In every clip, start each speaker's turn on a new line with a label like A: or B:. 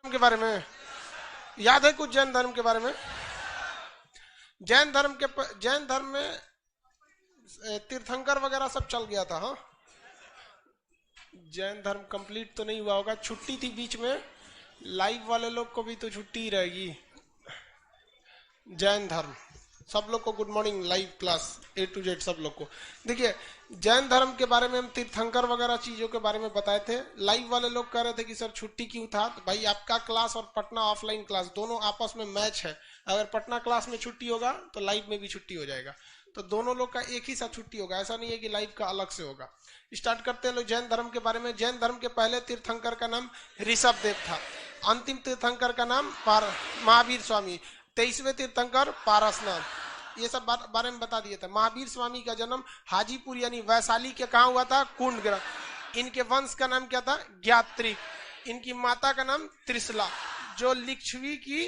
A: के बारे में याद है कुछ जैन धर्म के बारे में? जैन धर्म में तीर्थंकर वगैरह सब चल गया था। हाँ, जैन धर्म कंप्लीट तो नहीं हुआ होगा, छुट्टी थी बीच में। लाइव वाले लोग को भी तो छुट्टी ही रहेगी। जैन धर्म सब लोग को good morning, live class A to Z सब लोग को। देखिए, जैन धर्म के बारे में हम तीर्थंकर वगैरह चीजों के बारे में बताए थे। लाइव वाले लोग कह रहे थे कि सर छुट्टी क्यों था? तो भाई आपका क्लास और पटना ऑफलाइन क्लास दोनों आपस में मैच है। अगर पटना क्लास में छुट्टी होगा तो लाइव में भी छुट्टी हो जाएगा, तो दोनों लोग का एक ही साथ छुट्टी होगा। ऐसा नहीं है कि लाइव का अलग से होगा। स्टार्ट करते हैं लोग जैन धर्म के बारे में। जैन धर्म के पहले तीर्थंकर का नाम ऋषभ देव था। अंतिम तीर्थंकर का नाम महावीर स्वामी। 23वें तीर्थंकर पारसनाथ। ये सब बारे में बता दिए थे। महावीर स्वामी का जन्म हाजीपुर यानी वैशाली के कहा हुआ था? कुंड ग्रह। इनके वंश का नाम क्या था? ज्ञात्रिक। इनकी माता का नाम त्रिशला, जो लिच्छवी की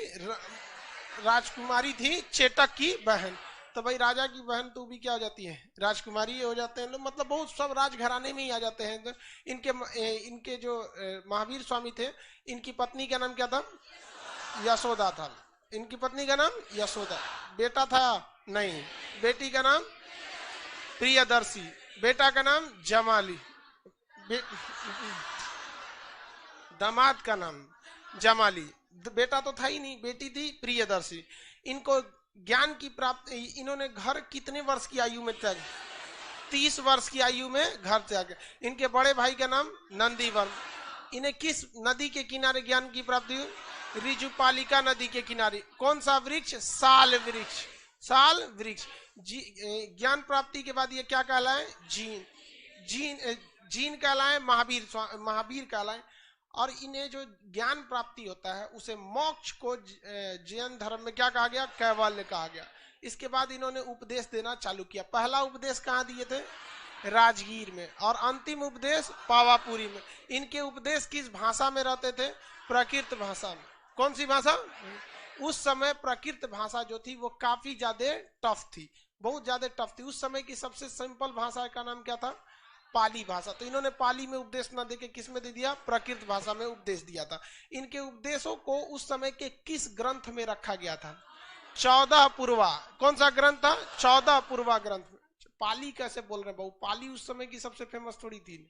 A: राजकुमारी थी, चेटक की बहन। तो भाई राजा की बहन तो भी क्या हो जाती है? राजकुमारी हो जाते हैं लोग, मतलब बहुत सब राजघराने में ही आ जाते हैं। तो इनके जो महावीर स्वामी थे, इनकी पत्नी का नाम क्या था? यशोदा था। इनकी पत्नी का नाम यशोदा। बेटा था? नहीं। बेटी का नाम प्रियदर्शी। बेटा का नाम जमाली। दामाद का नाम जमाली। बेटा तो था ही नहीं, बेटी थी प्रियदर्शी। इनको ज्ञान की प्राप्ति, इन्होंने घर कितने वर्ष की आयु में त्याग? 30 वर्ष की आयु में घर त्याग। इनके बड़े भाई का नाम नंदीवर्म। इन्हें किस नदी के किनारे ज्ञान की प्राप्ति हुई? ऋजुपालिका नदी के किनारे। कौन सा वृक्ष? साल वृक्ष। साल वृक्ष। ज्ञान प्राप्ति के बाद ये क्या कहलाए? जीन कहलाए, महावीर कहलाए। और इन्हें जो ज्ञान प्राप्ति होता है उसे मोक्ष को जैन धर्म में क्या कहा गया? कैवल्य कहा गया। इसके बाद इन्होंने उपदेश देना चालू किया। पहला उपदेश कहाँ दिए थे? राजगीर में। और अंतिम उपदेश पावापुरी में। इनके उपदेश किस भाषा में रहते थे? प्राकृत भाषा में। कौन सी भाषा? उस समय प्राकृत भाषा जो थी वो काफी ज्यादा टफ थी, बहुत ज्यादा टफ थी। उस समय की सबसे सिंपल भाषा का नाम क्या था? पाली भाषा। तो इन्होंने पाली में उपदेश न देके किस में दे दिया? प्राकृत भाषा में उपदेश दिया था। इनके उपदेशों को उस समय के किस ग्रंथ में रखा गया था? 14 पूर्वा। कौन सा ग्रंथ था? 14 पूर्वा ग्रंथ में। पाली कैसे बोल रहे हैं बाबू? पाली उस समय की सबसे फेमस थोड़ी थी।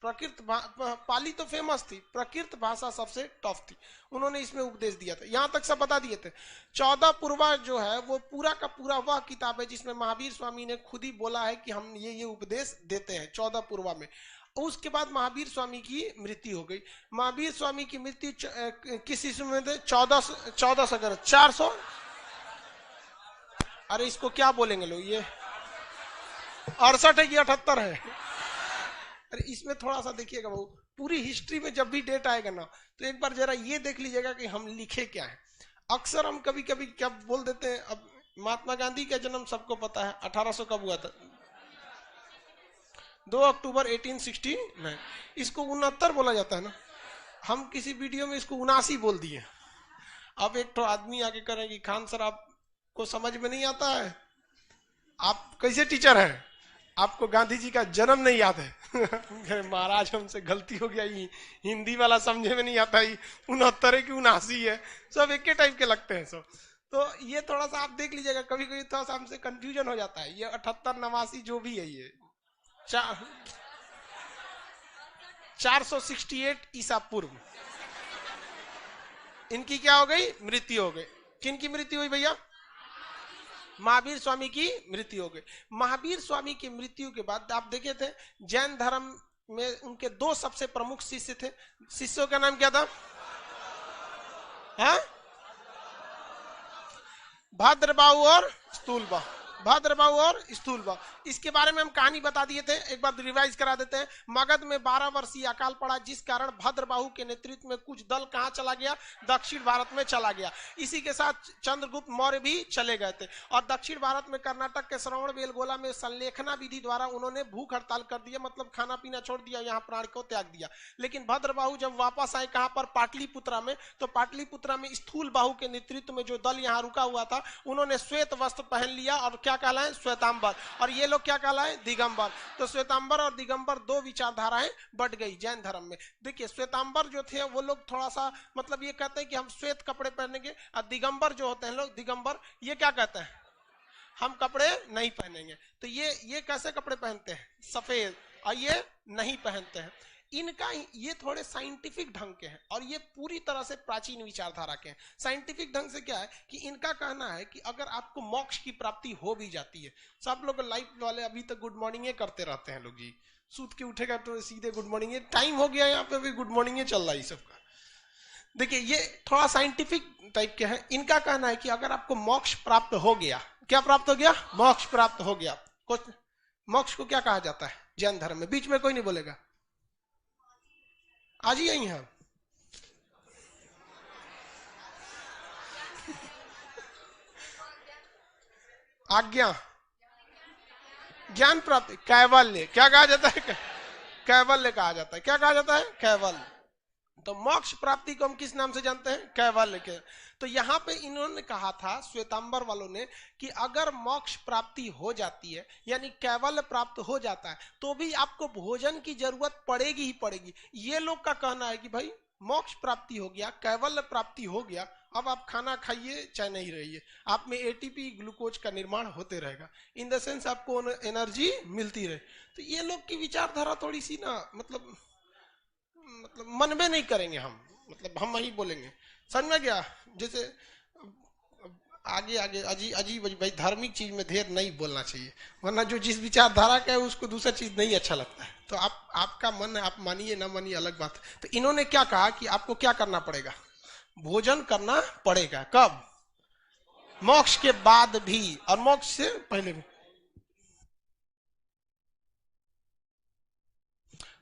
A: पाली तो फेमस थी, प्राकृत भाषा सबसे टफ थी। उन्होंने इसमें उपदेश दिया था। यहां तक सब बता दिए थे। 14 पूर्वा जो है वो पूरा का पूरा वह किताब है जिसमें महावीर स्वामी ने खुद ही बोला है कि हम ये उपदेश देते हैं 14 पूर्वा में। उसके बाद महावीर स्वामी की मृत्यु हो गई। महावीर स्वामी की मृत्यु किस ईस्वी में थे? 400। अरे इसको क्या बोलेंगे लोग? ये 68 है कि 78 है? अरे इसमें थोड़ा सा देखिएगा बाबू, पूरी हिस्ट्री में जब भी डेट आएगा ना तो एक बार जरा ये देख लीजिएगा कि हम लिखे क्या है। अक्सर हम कभी कभी क्या बोल देते हैं। अब महात्मा गांधी का जन्म सबको पता है, 1800 कब हुआ था? 2 अक्टूबर 1869। इसको 69 बोला जाता है ना। हम किसी वीडियो में इसको 79 बोल दिए। अब एक तो आदमी आके करें कि खान सर आपको समझ में नहीं आता है, आप कैसे टीचर हैं, आपको गांधी जी का जन्म नहीं याद है? महाराज हमसे गलती हो गया, हिंदी वाला समझे में नहीं आता, 69 है कि 79 है, सब एक टाइप के लगते हैं सब। तो ये थोड़ा सा आप देख लीजिएगा, कभी कभी थोड़ा सा हमसे कंफ्यूजन हो जाता है। ये 78, 89 जो भी है, ये 468 ईसा पूर्व इनकी क्या हो गई? मृत्यु हो गई। किनकी मृत्यु हुई भैया? महावीर स्वामी की मृत्यु हो गई। महावीर स्वामी की मृत्यु के बाद आप देखे थे जैन धर्म में उनके 2 सबसे प्रमुख शिष्य थे। शिष्यों का नाम क्या था? हाँ? भद्रबाहु और स्थूलबाहु। भद्रबाहु और स्थूलबाहु। इसके बारे में हम कहानी बता दिए थे, एक बार रिवाइज करा देते हैं। मगध में 12 वर्षीय अकाल पड़ा, जिस कारण भद्रबाहु के नेतृत्व में कुछ दल कहां चला गया? दक्षिण भारत में चला गया। इसी के साथ चंद्रगुप्त मौर्य भी चले गए थे। और दक्षिण भारत में कर्नाटक के श्रवणबेलगोला में संलेखना विधि द्वारा उन्होंने भूख हड़ताल कर दिया, मतलब खाना पीना छोड़ दिया, यहाँ प्राण को त्याग दिया। लेकिन भद्रबाहु जब वापस आए कहां पर? पाटलिपुत्रा में। तो पाटलिपुत्रा में स्थूलबाहु के नेतृत्व में जो दल यहाँ रुका हुआ था, उन्होंने श्वेत वस्त्र पहन लिया और क्या कहलाए? श्वेतांबर। और ये लोग क्या कहलाए? दिगंबर। तो श्वेतांबर और दिगंबर दो विचारधाराएं बढ़ गई जैन धर्म में। देखिए श्वेतांबर जो थे वो लोग थोड़ा सा मतलब ये कहते हैं कि हम श्वेत कपड़े पहनेंगे, और दिगंबर जो होते हैं लोग, दिगंबर ये क्या कहते हैं? हम कपड़े नहीं पहनेंगे। तो ये कैसे कपड़े पहनते हैं? सफेद। और ये नहीं पहनते हैं। इनका ये थोड़े साइंटिफिक ढंग के हैं और ये पूरी तरह से प्राचीन विचारधारा के हैं। साइंटिफिक ढंग से क्या है कि इनका कहना है कि अगर आपको मोक्ष की प्राप्ति हो भी जाती है, सब लोग लाइफ वाले अभी तक गुड मॉर्निंग करते रहते हैं लोग जी, सूत के उठेगा तो सीधे गुड मॉर्निंग, टाइम हो गया यहाँ पे अभी गुड मॉर्निंग चल रहा है सबका। देखिए ये थोड़ा साइंटिफिक टाइप के है। इनका कहना है कि अगर आपको मोक्ष प्राप्त हो गया, क्या प्राप्त हो गया? मोक्ष प्राप्त हो गया। मोक्ष को क्या कहा जाता है जैन धर्म में? बीच में कोई नहीं बोलेगा, आज ही यही है। आज्ञा, ज्ञान प्राप्ति, कैवल्य। क्या कहा जाता है? कैवल्य कहा जाता है। क्या कहा जाता है? कैवल्य। तो मोक्ष प्राप्ति को हम किस नाम से जानते हैं? कैवल्य के। तो यहाँ पे इन्होंने कहा था श्वेतांबर वालों ने कि अगर मोक्ष प्राप्ति हो जाती है यानी कैवल्य प्राप्त हो जाता है तो भी आपको भोजन की जरूरत पड़ेगी ही पड़ेगी। ये लोग का कहना है कि भाई मोक्ष प्राप्ति हो गया, कैवल्य प्राप्ति हो गया, अब आप खाना खाइए चाहे नहीं रहिए, आप में एटीपी ग्लूकोज का निर्माण होते रहेगा, इन द सेंस आपको एनर्जी मिलती रहे। तो ये लोग की विचारधारा थोड़ी सी ना मतलब मन में नहीं करेंगे हम, मतलब हम वही बोलेंगे। समझ में गया? जैसे आगे आगे अजीब भाई धार्मिक चीज में ढेर नहीं बोलना चाहिए, वरना जो जिस विचारधारा का है उसको दूसरा चीज नहीं अच्छा लगता है। तो आपका मन है, आप मानिए ना मानिए अलग बात। तो इन्होंने क्या कहा कि आपको क्या करना पड़ेगा? भोजन करना पड़ेगा। कब? मोक्ष के बाद भी और मोक्ष से पहले भी।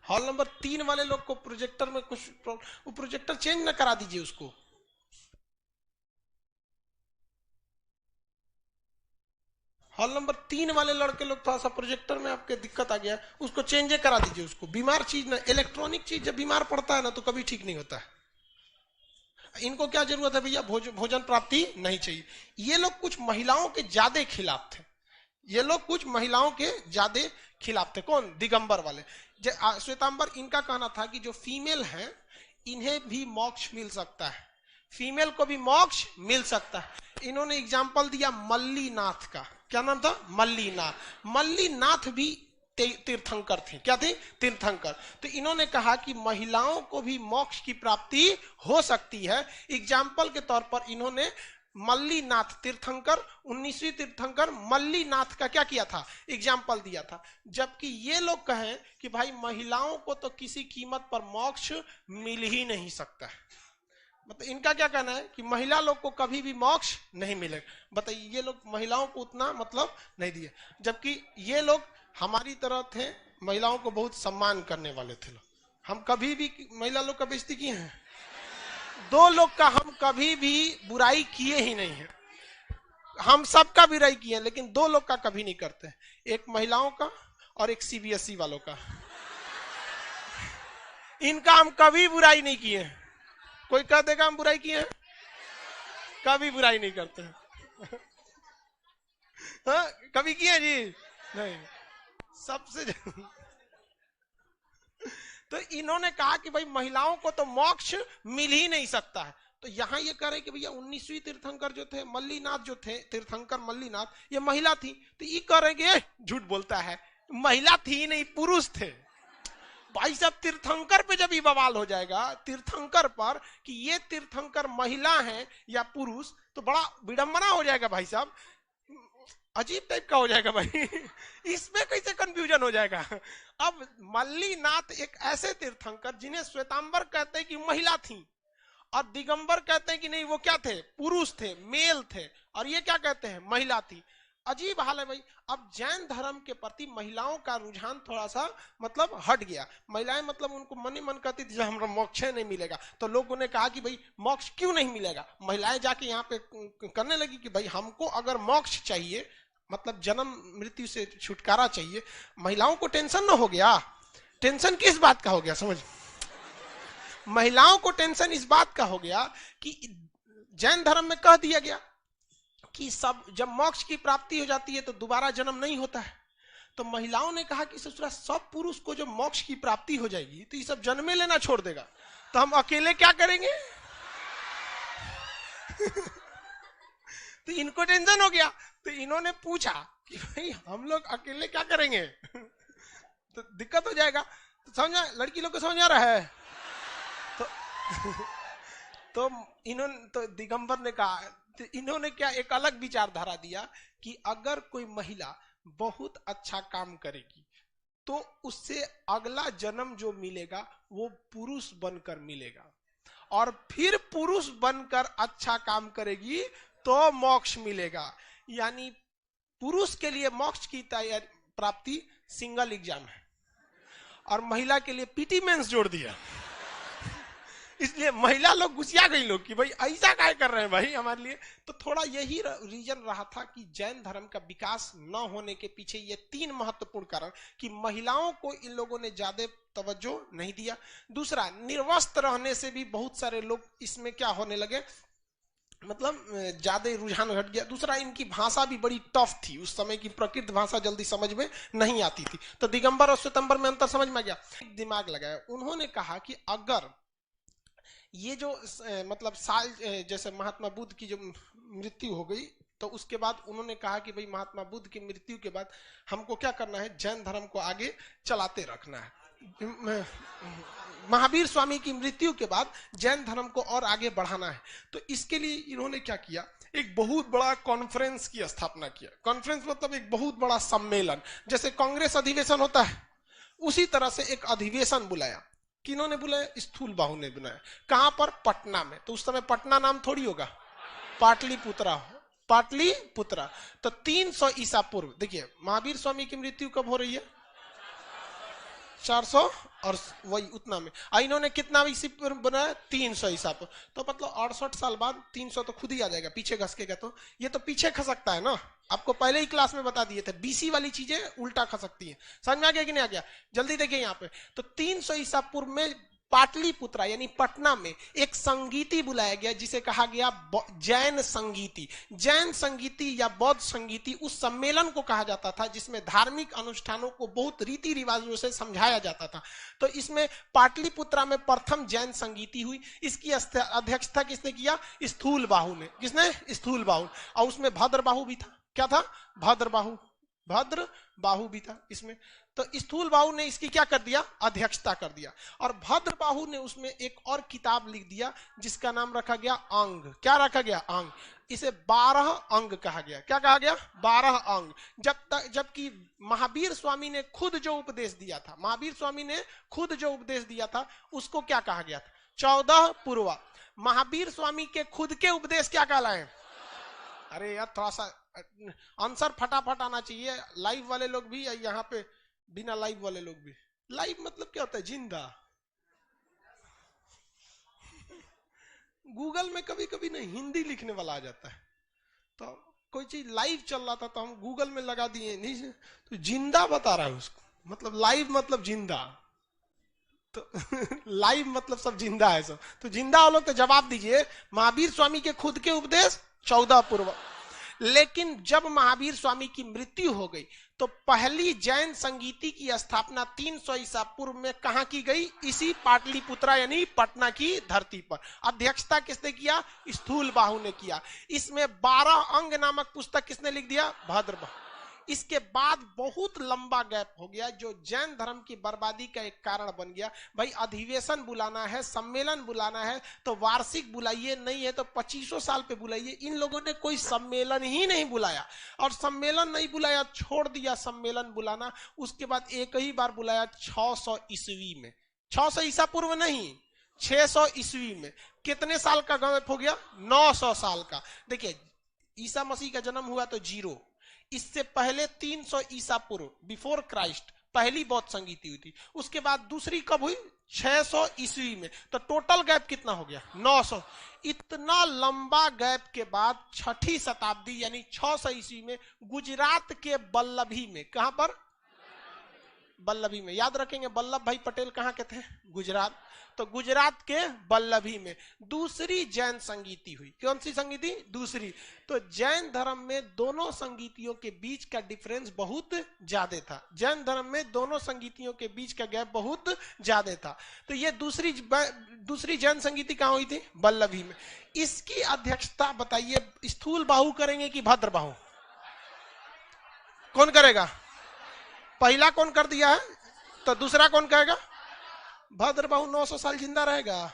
A: हॉल नंबर 3 वाले लोग को प्रोजेक्टर में कुछ वो प्रोजेक्टर चेंज न करा दीजिए उसको। हॉल नंबर 3 वाले लड़के लोग थोड़ा सा प्रोजेक्टर में आपके दिक्कत आ गया, उसको चेंज करा दीजिए उसको। बीमार चीज ना, इलेक्ट्रॉनिक चीज जब बीमार पड़ता है ना तो कभी ठीक नहीं होता है। इनको क्या जरूरत है भैया? भोजन प्राप्ति नहीं चाहिए। ये लोग कुछ महिलाओं के ज्यादा खिलाफ थे, ये लोग कुछ महिलाओं के ज्यादा खिलाफ थे। कौन? दिगंबर वाले। श्वेतांबर इनका कहना था कि जो फीमेल है इन्हें भी मोक्ष मिल सकता है, फीमेल को भी मोक्ष मिल सकता है। इन्होंने एग्जाम्पल दिया मल्लीनाथ का। क्या नाम था? मल्लीनाथ। मल्लीनाथ भी तीर्थंकर थे। क्या थे? तीर्थंकर। तो इन्होंने कहा कि महिलाओं को भी मोक्ष की प्राप्ति हो सकती है। एग्जाम्पल के तौर पर इन्होंने मल्लीनाथ तीर्थंकर, 19वीं तीर्थंकर मल्लीनाथ का क्या किया था? एग्जाम्पल दिया था। जबकि ये लोग कहें कि भाई महिलाओं को तो किसी कीमत पर मोक्ष मिल ही नहीं सकता है। मतलब इनका क्या कहना है कि महिला लोग को कभी भी मोक्ष नहीं मिलेगा। बताइए, ये लोग महिलाओं को उतना मतलब नहीं दिए, जबकि ये लोग हमारी तरह थे, महिलाओं को बहुत सम्मान करने वाले थे लोग। हम कभी भी महिला लोग का बेइज्जती किए हैं? दो लोग का हम कभी भी बुराई किए ही नहीं है। हम सबका बुराई किए लेकिन दो लोग का कभी नहीं करते, एक महिलाओं का और एक सीबीएसई वालों का। इनका हम कभी बुराई नहीं किए। कोई कह देगा हम बुराई किए हैं? कभी बुराई नहीं करते। हाँ, कभी किए जी? नहीं, सबसे तो इन्होंने कहा कि भाई महिलाओं को तो मोक्ष मिल ही नहीं सकता है। तो यहां ये कह रहे कि भैया 19वीं तीर्थंकर जो थे मल्लीनाथ, जो थे तीर्थंकर मल्लीनाथ, ये महिला थी। तो ये कह रहे कि झूठ बोलता है, महिला थी नहीं, पुरुष थे। भाई साहब तीर्थंकर पे जब ये बवाल हो जाएगा तीर्थंकर पर कि ये तीर्थंकर महिला हैं या पुरुष, तो बड़ा विडंबना हो जाएगा भाई साहब, अजीब टाइप का हो जाएगा भाई। इसमें कैसे कंफ्यूजन हो जाएगा। अब मल्लीनाथ एक ऐसे तीर्थंकर जिन्हें श्वेतांबर कहते हैं कि महिला थी, और दिगंबर कहते हैं कि नहीं वो क्या थे? पुरुष थे, मेल थे, और ये क्या कहते हैं? महिला थी। अजीब हाल है भाई। अब जैन धर्म के प्रति महिलाओं का रुझान थोड़ा सा मतलब हट गया। महिलाएं मतलब उनको मन ही मन कहती थी हमरा मोक्ष नहीं मिलेगा, तो लोगों ने कहा कि भाई मोक्ष क्यों नहीं मिलेगा। महिलाएं जाके यहाँ पे करने लगी कि भाई हमको अगर मोक्ष चाहिए, मतलब जन्म मृत्यु से छुटकारा चाहिए। महिलाओं को टेंशन न हो गया। टेंशन किस बात का हो गया? समझ, महिलाओं को टेंशन इस बात का हो गया कि जैन धर्म में कह दिया गया कि सब जब मोक्ष की प्राप्ति हो जाती है तो दोबारा जन्म नहीं होता है। तो महिलाओं ने कहा कि ससुरा सब पुरुष को जब मोक्ष की प्राप्ति हो जाएगी तो ये सब जन्मे लेना छोड़ देगा, तो हम अकेले क्या करेंगे? तो इनको टेंशन हो गया, तो इन्होंने पूछा कि भाई हम लोग अकेले क्या करेंगे? तो दिक्कत हो जाएगा। तो समझा, लड़की लोग को समझ आ रहा है? तो इन्होंने, तो दिगंबर ने कहा, तो इन्होंने क्या एक अलग विचारधारा दिया कि अगर कोई महिला बहुत अच्छा काम करेगी तो उससे अगला जन्म जो मिलेगा वो पुरुष बनकर मिलेगा, और फिर पुरुष बनकर अच्छा काम करेगी तो मोक्ष मिलेगा। यानी पुरुष के लिए मोक्ष की तैयारी प्राप्ति सिंगल एग्जाम है, और महिला के लिए पीटी मेंस जोड़ दिया। इसलिए महिला लोग गुस्सिया गई लोग कि भाई ऐसा काय कर रहे हैं भाई हमारे लिए। तो थोड़ा यही रीजन रहा था कि जैन धर्म का विकास न होने के पीछे ये 3 महत्वपूर्ण कारण, कि महिलाओं को इन लोगों ने ज्यादा तवज्जो नहीं दिया। दूसरा, निर्वस्त्र रहने से भी बहुत सारे लोग इसमें क्या होने लगे, मतलब ज्यादा रुझान घट गया। दूसरा, इनकी भाषा भी बड़ी टफ थी, उस समय की प्रकृत भाषा जल्दी समझ में नहीं आती थी। तो दिगंबर और श्वेतंबर में अंतर समझ में आ गया। दिमाग लगाया, उन्होंने कहा कि अगर ये जो मतलब साल, जैसे महात्मा बुद्ध की जो मृत्यु हो गई, तो उसके बाद उन्होंने कहा कि भाई महात्मा बुद्ध की मृत्यु के बाद हमको क्या करना है, जैन धर्म को आगे चलाते रखना है। महावीर स्वामी की मृत्यु के बाद जैन धर्म को और आगे बढ़ाना है। तो इसके लिए इन्होंने क्या किया, एक बहुत बड़ा कॉन्फ्रेंस की स्थापना किया। कॉन्फ्रेंस मतलब एक बहुत बड़ा सम्मेलन, जैसे कांग्रेस अधिवेशन होता है उसी तरह से एक अधिवेशन बुलाया। किन्होंने बुलाया? स्थूल बाहु ने बुलाया। कहां पर? पटना में। तो उस समय पटना नाम थोड़ी होगा, पाटलिपुत्रा, पाटलिपुत्रा। तो 300 ईसा पूर्व, देखिए महावीर स्वामी की मृत्यु कब हो रही है? 400 और वही उतना में। इन्होंने कितना ईसा पूर्व बनाया? 300 ईसा पूर्व। तो मतलब 68 साल बाद 300 तो खुद ही आ जाएगा, पीछे खसकेगा तो ये तो पीछे खसकता है ना। आपको पहले ही क्लास में बता दिए थे, बीसी वाली चीजें उल्टा खसकती है। समझ में आ गया कि नहीं आ गया? जल्दी देखिए यहाँ पे। तो 300 ईसा पूर्व में पाटलिपुत्रा यानी पटना में एक संगीति बुलाया गया, जिसे कहा गया जैन संगीति। जैन संगीति या बौद्ध संगीति उस सम्मेलन को कहा जाता था जिसमें धार्मिक अनुष्ठानों को बहुत रीति रिवाजों से समझाया जाता था। तो इसमें पाटलिपुत्रा में प्रथम जैन संगीति हुई। इसकी अध्यक्षता किसने किया? स्थूल बाहु ने। किसने? स्थूल बाहु। और उसमें भद्र बाहु भी था। क्या था? भद्र बाहु भी था इसमें। तो स्थूल बाहु ने इसकी क्या कर दिया? अध्यक्षता कर दिया। और भद्र बाहु ने उसमें एक और किताब लिख दिया जिसका नाम रखा गया अंग। क्या रखा गया? अंग। इसे 12 अंग कहा गया। क्या कहा गया? 12 अंग। जबकि महावीर स्वामी ने खुद जो उपदेश दिया था, महावीर स्वामी ने खुद जो उपदेश दिया था उसको क्या कहा गया था? 14 पूर्वा। महावीर स्वामी के खुद के उपदेश क्या कहलाए? अरे यार थोड़ा सा आंसर फटाफट आना चाहिए। लाइव वाले लोग भी, यहाँ पे बिना लाइव वाले लोग भी। लाइव मतलब क्या होता है? जिंदा। गूगल में कभी कभी ना हिंदी लिखने वाला आ जाता है, तो कोई चीज लाइव चल रहा था तो हम गूगल में लगा दिए, नहीं तो जिंदा बता रहा है उसको, मतलब लाइव मतलब जिंदा। तो लाइव मतलब सब जिंदा है सब। तो जिंदा वालों तो जवाब दीजिए। महावीर स्वामी के खुद के उपदेश 14 पूर्व। लेकिन जब महावीर स्वामी की मृत्यु हो गई तो पहली जैन संगीति की स्थापना 300 ईसा पूर्व में कहां की गई? इसी पाटलिपुत्रा यानी पटना की धरती पर। अध्यक्षता किसने किया? स्थूल बाहु ने किया। इसमें 12 अंग नामक पुस्तक किसने लिख दिया? भद्र बाहु। इसके बाद बहुत लंबा गैप हो गया जो जैन धर्म की बर्बादी का एक कारण बन गया। भाई अधिवेशन बुलाना है, सम्मेलन बुलाना है तो वार्षिक बुलाइए, नहीं है तो 2500 साल पे बुलाइए। इन लोगों ने कोई सम्मेलन ही नहीं बुलाया, और सम्मेलन नहीं बुलाया, छोड़ दिया सम्मेलन बुलाना। उसके बाद एक ही बार बुलाया 600 ईस्वी में। 600 ईसा पूर्व नहीं, 600 ईस्वी में। कितने साल का गैप हो गया? 900 साल का। देखिए ईसा मसीह का जन्म हुआ तो 0, इससे पहले 300 ईसा पूर्व बिफोर क्राइस्ट पहली बौद्ध संगीति हुई थी। उसके बाद दूसरी कब हुई? 600 ईस्वी में। तो टोटल गैप कितना हो गया? 900। इतना लंबा गैप के बाद 6ठी शताब्दी यानी 600 ईस्वी में गुजरात के बल्लभी में, कहां पर? बल्लभी में। याद रखेंगे वल्लभ भाई पटेल कहाँ के थे? गुजरात। तो गुजरात के बल्लभी में दूसरी जैन संगीति हुई। कौन सी संगीति? दूसरी। तो जैन धर्म में दोनों संगीतियों के बीच का डिफरेंस बहुत ज्यादा था। जैन धर्म में दोनों संगीतियों के बीच का गैप बहुत ज्यादा था। तो ये दूसरी जैन संगीति कहाँ हुई थी? बल्लभी में। इसकी अध्यक्षता बताइए स्थूल बाहु करेंगे कि भद्र बाहु? कौन करेगा? पहला कौन कर दिया है, तो दूसरा कौन कहेगा? भद्र बाहु 900 साल जिंदा रहेगा।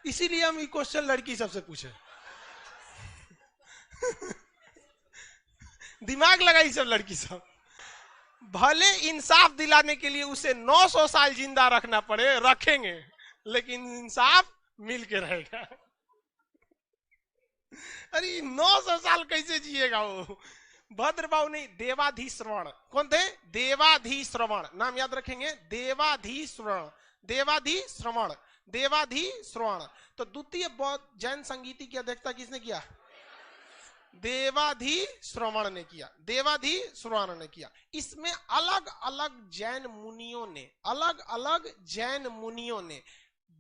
A: इसीलिए हम ये क्वेश्चन लड़की सबसे पूछे। दिमाग लगाई सब लड़की सब। भले इंसाफ दिलाने के लिए उसे 900 साल जिंदा रखना पड़े, रखेंगे, लेकिन इंसाफ मिल के रहेगा। अरे 900 साल कैसे जिएगा वो? भद्रबाहु नहीं, देवाधीश्रवण। कौन थे? देवाधीश्रवण। नाम याद रखेंगे, देवाधीश्रवण, देवाधीश्रवण, देवाधीश्रवण। तो द्वितीय बौद्ध जैन संगीति की अध्यक्षता किसने किया? देवाधीश्रवण ने किया, देवाधीश्रवण ने किया। इसमें अलग अलग जैन मुनियों ने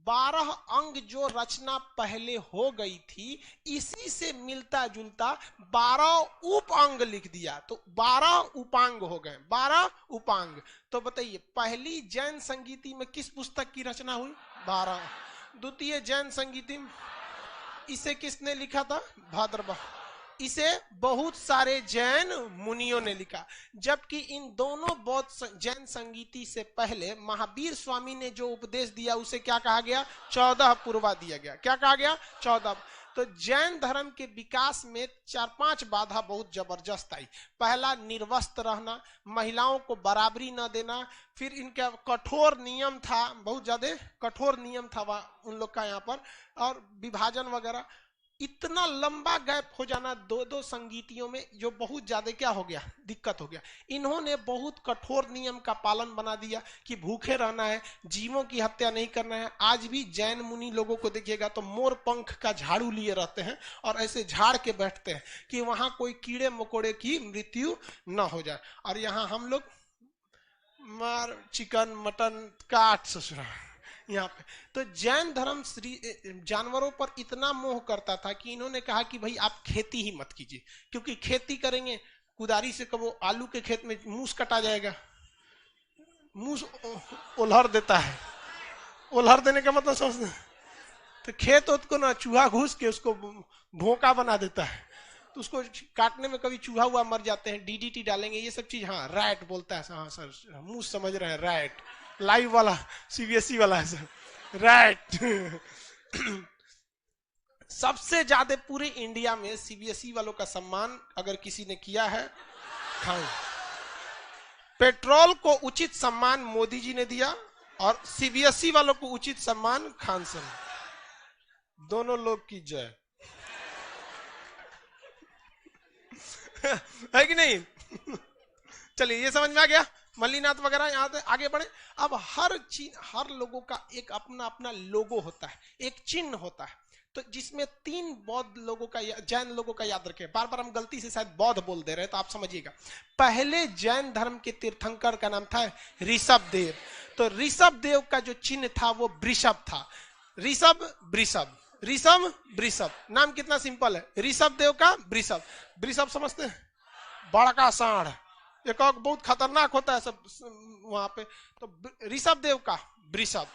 A: 12 अंग जो रचना पहले हो गई थी, इसी से मिलता जुलता 12 उप अंग लिख दिया। तो 12 उपांग हो गए, 12 उपांग। तो बताइए पहली जैन संगीति में किस पुस्तक की रचना हुई? 12। द्वितीय जैन संगीति में इसे किसने लिखा था? भद्रबाहु। इसे बहुत सारे जैन मुनियों ने लिखा। जबकि इन दोनों बौद्ध जैन संगीति से पहले महावीर स्वामी ने जो उपदेश दिया उसे क्या कहा गया? 14 पूर्वा दिया गया। क्या कहा गया? 14। तो जैन धर्म के विकास में 4-5 बाधा बहुत जबरदस्त आई। पहला निर्वस्त्र रहना, महिलाओं को बराबरी न देना, फिर इनका कठोर नियम था, बहुत ज्यादा कठोर नियम था उन लोग का यहाँ पर, और विभाजन वगैरह। इतना लंबा गैप हो जाना दो संगीतियों में, जो बहुत ज्यादा क्या हो गया? दिक्कत हो गया। इन्होंने बहुत कठोर नियम का पालन बना दिया कि भूखे रहना है, जीवों की हत्या नहीं करना है। आज भी जैन मुनि लोगों को देखिएगा तो मोर पंख का झाड़ू लिए रहते हैं और ऐसे झाड़ के बैठते हैं कि वहां कोई कीड़े मकोड़े की मृत्यु न हो जाए। और यहाँ हम लोग मार चिकन मटन काट ससुरा यहाँ पे। तो जैन धर्म जानवरों पर इतना मोह करता था कि इन्होंने कहा कि भाई आप खेती ही मत कीजिए, क्योंकि खेती करेंगे कुदारी से कब आलू के खेत में मूस कटा जाएगा। मूस उल्हर देता है, उल्हर देने का मतलब समझते? तो खेत को ना चूहा घुस के उसको भोंका बना देता है, तो उसको काटने में कभी चूहा हुआ मर जाते हैं, डीडीटी डालेंगे, ये सब चीज। हाँ रैट बोलता है। हाँ सर मूस समझ रहे हैं, रैट लाइव वाला सीबीएसई वाला है सर, रैट। सबसे ज्यादा पूरे इंडिया में सीबीएसई वालों का सम्मान अगर किसी ने किया है, खान। पेट्रोल को उचित सम्मान मोदी जी ने दिया और सीबीएसई वालों को उचित सम्मान खान सर। दोनों लोग की जय। है कि नहीं? चलिए ये समझ में आ गया। मल्लीनाथ वगैरह यहाँ आगे बढ़े। अब हर लोगों का एक अपना अपना लोगो होता है, एक चिन्ह होता है। तो जिसमें 3 बौद्ध लोगों का, जैन लोगों का याद रखें। बार बार हम गलती से शायद बौद्ध बोल दे रहे हैं, तो आप समझिएगा। पहले जैन धर्म के तीर्थंकर का नाम था ऋषभ देव। तो ऋषभ देव का जो चिन्ह था वो वृषभ था। ऋषभ वृषभ, ऋषभ वृषभ। नाम कितना सिंपल है, ऋषभ देव का वृषभ। वृषभ समझते हैं? बड़का सांड, एक और बहुत खतरनाक होता है सब वहां पे। तो ऋषभ देव का वृषभ।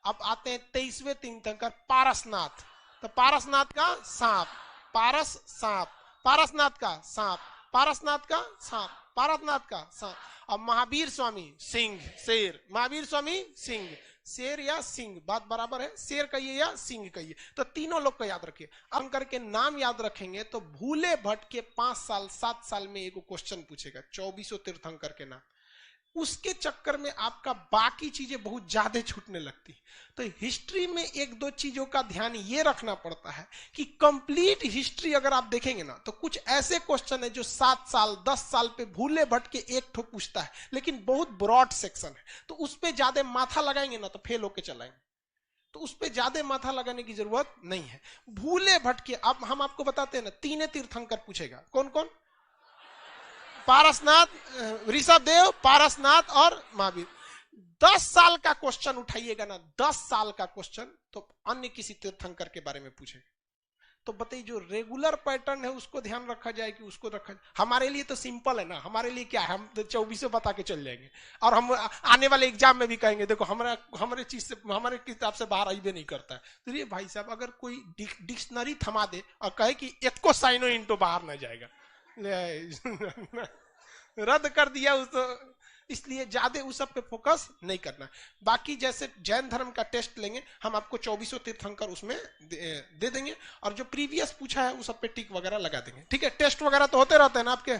A: अब आते हैं 23वें तीर्थंकर पारसनाथ। तो पारसनाथ का सांप, पारस सांप, पारसनाथ का सांप, पारसनाथ का सांप, पारसनाथ का सांप। अब महावीर स्वामी सिंह, शेर। महावीर स्वामी सिंह, शेर या सिंह बात बराबर है, शेर कहिए या सिंह कहिए। तो तीनों लोग को याद रखिए। अंकर के नाम याद रखेंगे तो भूले भट्ट के 5 साल 7 साल में एक क्वेश्चन पूछेगा, 24 तीर्थंकर के नाम। उसके चक्कर में आपका बाकी चीजें बहुत ज्यादा छूटने लगती। तो हिस्ट्री में 1-2 चीजों का ध्यान ये रखना पड़ता है कि कंप्लीट हिस्ट्री अगर आप देखेंगे ना, तो कुछ ऐसे क्वेश्चन है जो 7 साल 10 साल पे भूले भट्ट के एक ठो पूछता है, लेकिन बहुत ब्रॉड सेक्शन है। तो उस पर ज्यादा माथा लगाएंगे ना तो फेल होके चलाएंगे। तो उस पर ज्यादा माथा लगाने की जरूरत नहीं है। भूले भट्ट के अब हम आपको बताते हैं ना, 3 तीर्थंकर पूछेगा। कौन कौन? पारसनाथ, ऋषभदेव, पारसनाथ और महावीर। 10 साल का क्वेश्चन उठाइएगा ना, 10 साल का क्वेश्चन, तो अन्य किसी तीर्थंकर के बारे में पूछेगा तो बताइए जो रेगुलर पैटर्न है उसको ध्यान रखा जाए कि उसको रखा जाए। हमारे लिए तो सिंपल है ना, हमारे लिए क्या है, हम तो 24 बता के चल जाएंगे और हम आने वाले एग्जाम में भी कहेंगे देखो हमारे चीज से, हमारे किताब से बाहर आइबे नहीं करता है। तो ये भाई साहब अगर कोई डिक्शनरी थमा दे और कहे कि एक को साइनो इंटो बाहर ना जाएगा, रद्द कर दिया उस, इसलिए ज्यादा उस सब पे फोकस नहीं करना। बाकी जैसे जैन धर्म का टेस्ट लेंगे हम, आपको 24 तीर्थंकर उसमें दे देंगे और जो प्रीवियस पूछा है उस सब पे टिक वगैरह लगा देंगे। ठीक है, टेस्ट वगैरह तो होते रहते हैं ना आपके।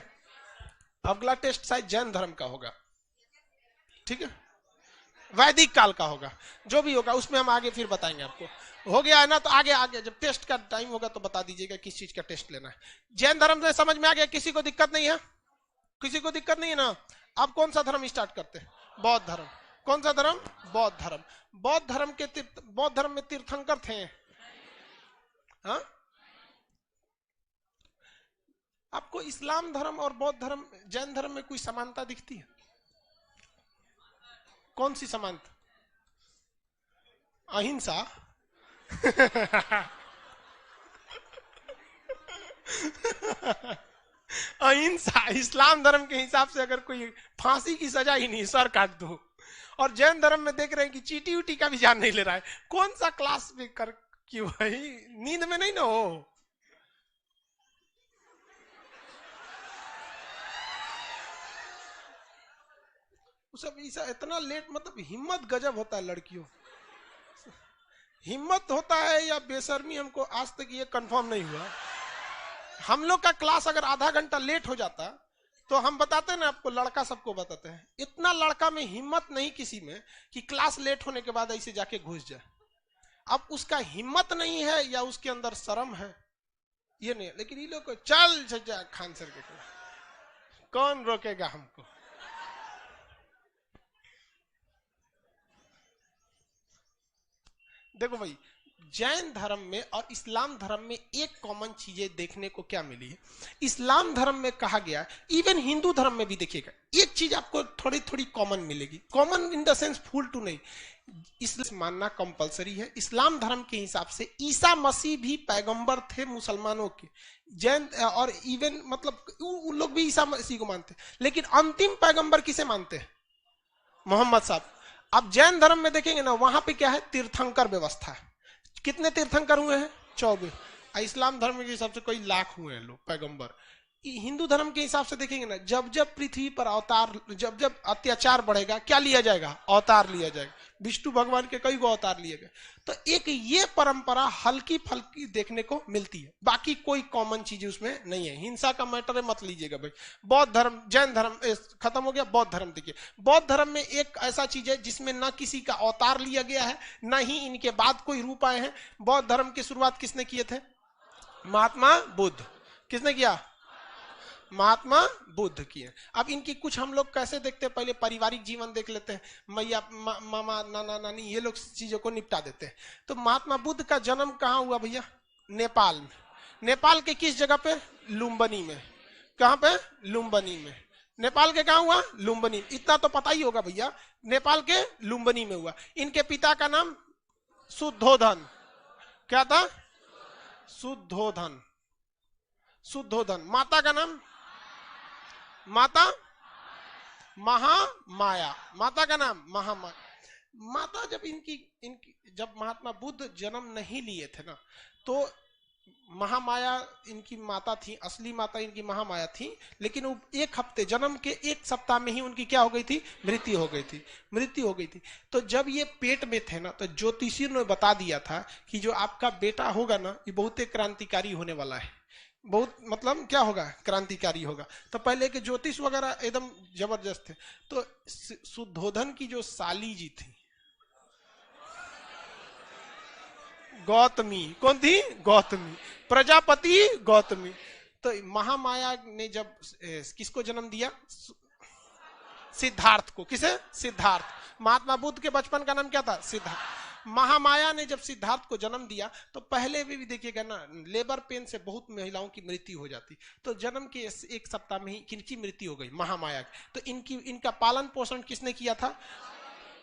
A: अगला टेस्ट शायद जैन धर्म का होगा, ठीक है, वैदिक काल का होगा, जो भी होगा उसमें हम आगे फिर बताएंगे आपको। हो गया है ना, तो आगे आगे जब टेस्ट का टाइम होगा तो बता दीजिएगा किस चीज का टेस्ट लेना है। जैन धर्म में समझ में आ गया, किसी को दिक्कत नहीं है, किसी को दिक्कत नहीं है ना। अब कौन सा धर्म स्टार्ट करते हैं? बौद्ध धर्म। कौन सा धर्म? बौद्ध धर्म। बौद्ध धर्म में तीर्थंकर थे। हाँ, आपको इस्लाम धर्म और बौद्ध धर्म, जैन धर्म में कोई समानता दिखती है? कौन सी समानता? अहिंसा। अहिंसा। इस्लाम धर्म के हिसाब से अगर कोई फांसी की सजा ही नहीं, सर काट दो। और जैन धर्म में देख रहे हैं कि चीटी उटी का भी जान नहीं ले रहा है। कौन सा क्लास में कर, क्यों भाई, नींद में नहीं ना हो। सब इतना लेट, मतलब हिम्मत गजब होता है लड़कियों, हिम्मत होता है या बेशर्मी, हमको आज तक ये कंफर्म नहीं हुआ। हम लोग का क्लास अगर आधा घंटा लेट हो जाता तो हम बताते हैं ना आपको, लड़का सबको बताते हैं, इतना लड़का में हिम्मत नहीं किसी में कि क्लास लेट होने के बाद ऐसे जाके घुस जाए। अब उसका हिम्मत नहीं है या उसके अंदर शर्म है ये नहीं, लेकिन ये लोग चल जा खान सर के, कौन रोकेगा हमको। देखो भाई, जैन धर्म में और इस्लाम धर्म में एक कॉमन चीजें देखने को क्या मिली है। इस्लाम धर्म में कहा गया, इवन हिंदू धर्म में भी देखिएगा एक चीज आपको थोड़ी थोड़ी कॉमन मिलेगी। Common in the sense full to नहीं, इस्लाम मानना कंपलसरी है। इस्लाम धर्म के हिसाब से ईसा मसीह भी पैगंबर थे मुसलमानों के। जैन और इवन मतलब उन लोग भी ईसा मसीह को मानते, लेकिन अंतिम पैगंबर किसे मानते हैं? मोहम्मद साहब। अब जैन धर्म में देखेंगे ना, वहां पे क्या है? तीर्थंकर व्यवस्था है। कितने तीर्थंकर हुए हैं? 24। इस्लाम धर्म के हिसाब से कई लाख हुए हैं लोग पैगंबर। हिंदू धर्म के हिसाब से देखेंगे ना, जब जब पृथ्वी पर अवतार, जब जब अत्याचार बढ़ेगा, क्या लिया जाएगा? अवतार लिया जाएगा। विष्णु भगवान के कई गो अवतार लिए गए। तो एक ये परंपरा हल्की फल्की देखने को मिलती है, बाकी कोई कॉमन चीज उसमें नहीं है। हिंसा का मैटर है, मत लीजिएगा भाई। बौद्ध धर्म, जैन धर्म खत्म हो गया। बौद्ध धर्म देखिए, बौद्ध धर्म में एक ऐसा चीज है जिसमें न किसी का अवतार लिया गया है, न ही इनके बाद कोई रूप आए हैं। बौद्ध धर्म की शुरुआत किसने किए थे? महात्मा बुद्ध। किसने किया? महात्मा बुद्ध किए। अब इनकी कुछ हम लोग कैसे देखते हैं, पहले पारिवारिक जीवन देख लेते हैं, मैया मामा नाना नानी ये लोग चीजों को निपटा देते हैं। तो महात्मा बुद्ध का जन्म कहाँ हुआ भैया? नेपाल में। नेपाल के किस जगह पे? लुम्बिनी में। कहाँ पे? लुम्बिनी में। नेपाल के कहाँ हुआ? लुम्बिनी। इतना तो पता ही होगा भैया, नेपाल के लुम्बिनी में हुआ। इनके पिता का नाम शुद्धोधन। क्या था? शुद्धोधन। शुद्धोधन। माता का नाम? माता महामाया। माता का नाम महामाया। माता जब इनकी जब महात्मा बुद्ध जन्म नहीं लिए थे ना, तो महामाया इनकी माता थी, असली माता इनकी महामाया थी। लेकिन वो एक हफ्ते, जन्म के एक सप्ताह में ही उनकी क्या हो गई थी? मृत्यु हो गई थी। मृत्यु हो गई थी। तो जब ये पेट में थे ना, तो ज्योतिषी ने बता दिया था कि जो आपका बेटा होगा ना, ये बहुत क्रांतिकारी होने वाला है। बहुत मतलब क्या होगा? क्रांतिकारी होगा। तो पहले के ज्योतिष वगैरह एकदम जबरदस्त थे। तो शुद्धोधन की जो साली जी थी गौतमी, कौन थी? गौतमी। प्रजापति गौतमी। तो महामाया ने जब किसको जन्म दिया? सिद्धार्थ को। किसे? सिद्धार्थ। महात्मा बुद्ध के बचपन का नाम क्या था? सिद्धार्थ। महामाया ने जब सिद्धार्थ को जन्म दिया तो पहले भी देखिएगा ना, लेबर पेन से बहुत महिलाओं की मृत्यु हो जाती, तो जन्म के 1 सप्ताह में ही किनकी मृत्यु हो गई? महामाया की। तो इनका पालन पोषण किसने किया था?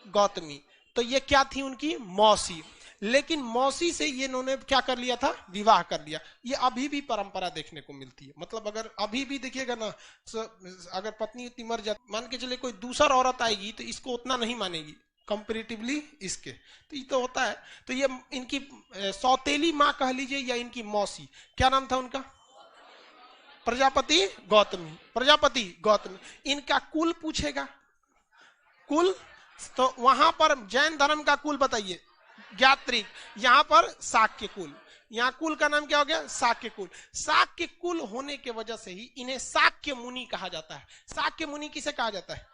A: गौतमी। तो ये क्या थी? उनकी मौसी। लेकिन मौसी से ये इन्होंने क्या कर लिया था? विवाह कर लिया। ये अभी भी परंपरा देखने को मिलती है। मतलब अगर अभी भी देखिएगा ना, अगर पत्नी उतनी मर जाती, मान के चले कोई दूसरा औरत आएगी तो इसको उतना नहीं मानेगी कंपैरेटिवली इसके, तो ये तो होता है। तो ये इनकी सौतेली माँ कह लीजिए या इनकी मौसी, क्या नाम था उनका? प्रजापति गौतमी। प्रजापति गौतमी। इनका कुल पूछेगा, कुल, तो वहां पर जैन धर्म का कुल बताइए, ज्ञात्रिक। यहां पर शाक्य कुल। यहाँ कुल का नाम क्या हो गया? शाक्य कुल। शाक्य कुल होने के वजह से ही इन्हें शाक्य मुनि कहा जाता है। शाक्य मुनि किसे कहा जाता है?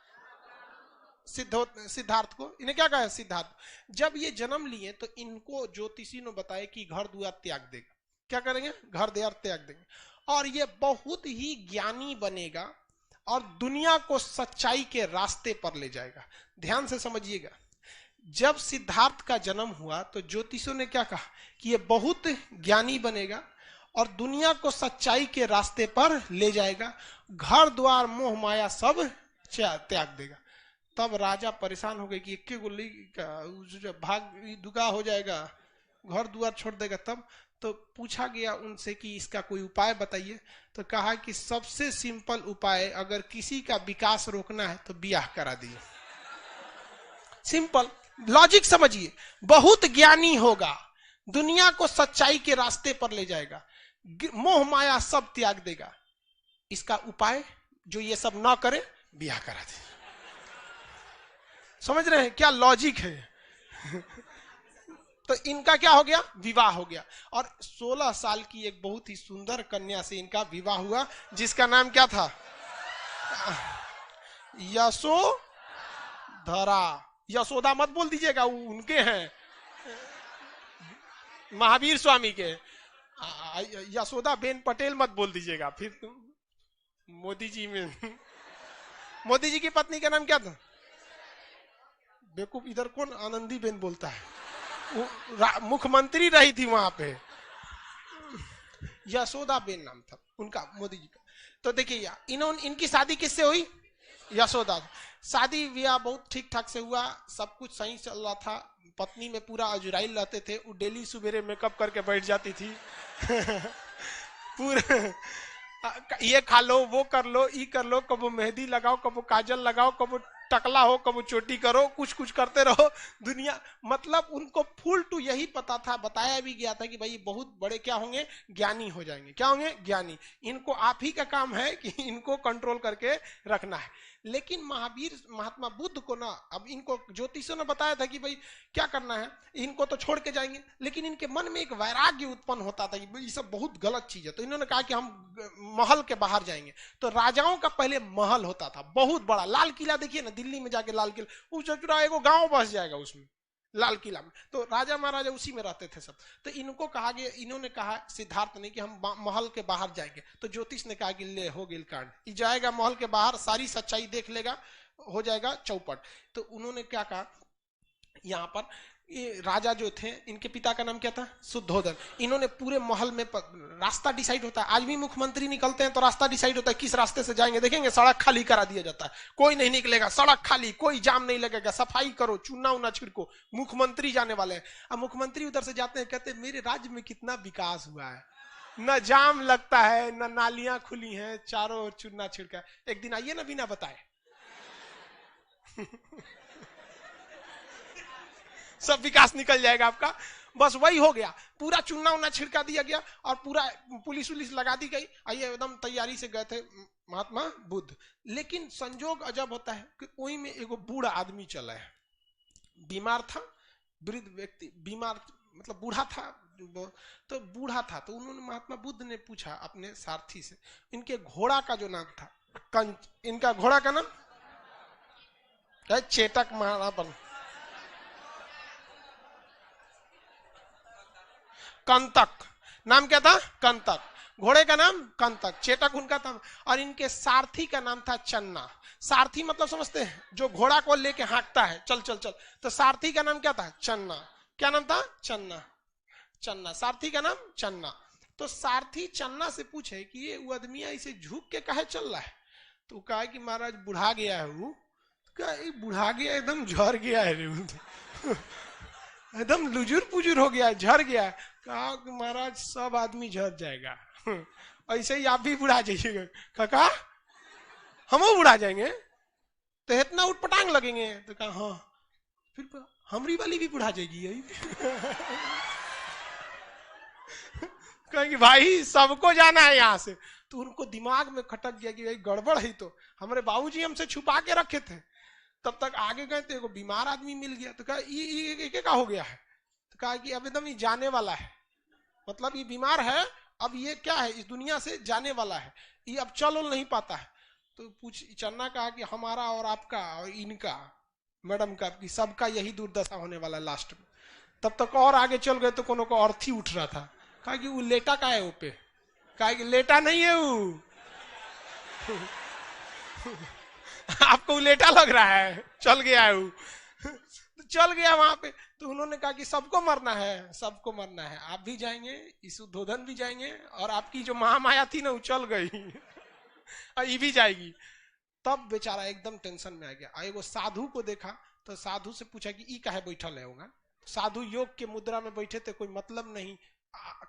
A: सिद्धार्थ को। इन्हें क्या कहा है? सिद्धार्थ। जब ये जन्म लिए तो इनको ज्योतिषी ने बताया कि घर द्वार त्याग देगा। क्या करेंगे? घर द्वार त्याग देंगे, और ये बहुत ही ज्ञानी बनेगा और दुनिया को सच्चाई के रास्ते पर ले जाएगा। ध्यान से समझिएगा, जब सिद्धार्थ का जन्म हुआ तो ज्योतिषों ने क्या कहा कि ये बहुत ज्ञानी बनेगा और दुनिया को सच्चाई के रास्ते पर ले जाएगा, घर द्वार मोह माया सब त्याग देगा। तब राजा परेशान हो गए कि एक गोली का भाग दुगा हो जाएगा, घर द्वार छोड़ देगा। तब तो पूछा गया उनसे कि इसका कोई उपाय बताइए। तो कहा कि सबसे सिंपल उपाय, अगर किसी का विकास रोकना है तो ब्याह करा दिए। सिंपल लॉजिक समझिए। बहुत ज्ञानी होगा, दुनिया को सच्चाई के रास्ते पर ले जाएगा, मोह माया सब त्याग देगा। इसका उपाय जो ये सब ना करे, ब्याह करा दे। समझ रहे हैं क्या लॉजिक है? तो इनका क्या हो गया? विवाह हो गया। और 16 साल की एक बहुत ही सुंदर कन्या से इनका विवाह हुआ, जिसका नाम क्या था? यशोधरा। यशोदा मत बोल दीजिएगा, वो उनके हैं, महावीर स्वामी के। यशोदा बेन पटेल मत बोल दीजिएगा, फिर तुम मोदी जी में। मोदी जी की पत्नी का नाम क्या था? बेवकूफ, इधर कौन आनंदी बेन बोलता है? मुख्यमंत्री रही थी वहां पे, यशोदा बेन नाम था उनका, मोदी जी का। तो देखिए इनकी शादी किससे हुई? यशोदा। शादी ब्याह बहुत ठीक ठाक से हुआ, सब कुछ सही चल रहा था। पत्नी में पूरा अजुराइल रहते थे, वो डेली सवेरे मेकअप करके बैठ जाती थी। पूरा ये खा लो, वो कर लो, ये कर लो, कबो मेहंदी लगाओ, कबो काजल लगाओ, कबो टकला हो, कबो चोटी करो, कुछ कुछ करते रहो दुनिया। मतलब उनको फुल टू यही पता था, बताया भी गया था कि भाई बहुत बड़े क्या होंगे? ज्ञानी हो जाएंगे। क्या होंगे? ज्ञानी। इनको आप ही का काम है कि इनको कंट्रोल करके रखना है। लेकिन महात्मा बुद्ध को ना, अब इनको ज्योतिषों ने बताया था कि भाई क्या करना है, इनको तो छोड़ के जाएंगे। लेकिन इनके मन में एक वैराग्य उत्पन्न होता था कि ये सब बहुत गलत चीज है। तो इन्होंने कहा कि हम महल के बाहर जाएंगे। तो राजाओं का पहले महल होता था, बहुत बड़ा। लाल किला देखिए ना, दिल्ली में जाके लाल किला, उस एगो गांव बस जाएगा उसमें, लाल किला में। तो राजा महाराजा उसी में रहते थे सब। तो इनको कहा गया, इन्होंने कहा सिद्धार्थ ने कि हम महल के बाहर जाएंगे। तो ज्योतिष ने कहा कि ले हो गिल कांड, ये जाएगा महल के बाहर, सारी सच्चाई देख लेगा, हो जाएगा चौपट। तो उन्होंने क्या कहा, यहाँ पर ये राजा जो थे, इनके पिता का नाम क्या था? शुद्धोधन। इन्होंने पूरे महल में रास्ता डिसाइड होता है। आज भी मुख्यमंत्री निकलते हैं तो रास्ता डिसाइड होता है, किस रास्ते से जाएंगे। देखेंगे सड़क खाली करा दिया जाता है, कोई नहीं निकलेगा, सड़क खाली, कोई जाम नहीं लगेगा, सफाई करो, चूना उना छिड़को, मुख्यमंत्री जाने वाले हैं। अब मुख्यमंत्री उधर से जाते हैं, कहते हैं मेरे राज्य में कितना विकास हुआ है, न जाम लगता है, न नालियां खुली हैं, चारों ओर चूना छिड़का। एक दिन आइए ना बिना बताए। सब विकास निकल जाएगा आपका। बस वही हो गया, पूरा चूना उना छिड़का दिया गया और पूरा पुलिस उलिस लगा दी गई। आइए एकदम तैयारी से गए थे महात्मा बुद्ध। लेकिन संजोग अजब होता है कि वही में एगो बूढ़ा आदमी चला है, बीमार था, वृद्ध व्यक्ति, बीमार मतलब बूढ़ा था। तो बूढ़ा था तो उन्होंने, महात्मा बुद्ध ने पूछा अपने सारथी से, इनके घोड़ा का जो नाम था कंच, इनका घोड़ा का नाम क्या? चेतक महारापन, कंतक। नाम क्या था? कंतक। घोड़े का नाम कंतक, चेतक उनका था। और इनके सारथी का नाम था चन्ना। सारथी मतलब समझते हैं, जो घोड़ा को लेके हाँकता है, चल चल चल। तो सारथी का नाम क्या था? चन्ना। क्या नाम था? चन्ना। चन्ना, सारथी का नाम चन्ना। तो सारथी चन्ना से पूछे कि ये वो आदमी ऐसे झुक के काहे चल रहा है? तो कहा कि महाराज बुढ़ा गया है वो। कहा बुढ़ा गया, एकदम झड़ गया है रे एकदम लुजुर पुजुर हो गया है, झड़ गया है। कहा कि महाराज सब आदमी झड़ जाएगा ऐसे ही आप भी बुढ़ा जाइएगा। कहा हम बुढ़ा जाएंगे तो इतना उठपटांग लगेंगे? तो कहा हाँ, फिर हमारी वाली भी बुढ़ा जाएगी यही कहेंगे भाई सबको जाना है यहाँ से। तो उनको दिमाग में खटक गया कि भाई गड़बड़ है, तो हमारे बाबूजी हमसे छुपा के रखे थे। तब तक आगे गए तो एक बीमार आदमी मिल गया। तो कहा ये क्या हो गया है? तो कहा कि अब एकदम ये जाने वाला है, मतलब ये बीमार है, अब ये क्या है, इस दुनिया से जाने वाला है, ये अब चल नहीं पाता है। तो चन्ना कहा कि हमारा और आपका और इनका मैडम का कि सबका यही दुर्दशा होने वाला लास्ट में। तब तक और आगे चल गए तो कोनो को अर्थी उठ रहा था। कहा कि वो लेटा का है पे? कहा कि लेटा नहीं है वो आपको वो लेटा लग रहा है, चल गया है वो तो चल गया वहां पे। तो उन्होंने कहा कि सबको मरना है, सबको मरना है, आप भी जाएंगे, इस उद्धोधन भी जाएंगे, और आपकी जो महामाया थी ना वो चल गई और ये भी जाएगी। तब बेचारा एकदम टेंशन में आ गया। एगो साधु को देखा तो साधु से पूछा कि ई काहे बैठल है होगा? साधु योग के मुद्रा में बैठे थे, कोई मतलब नहीं,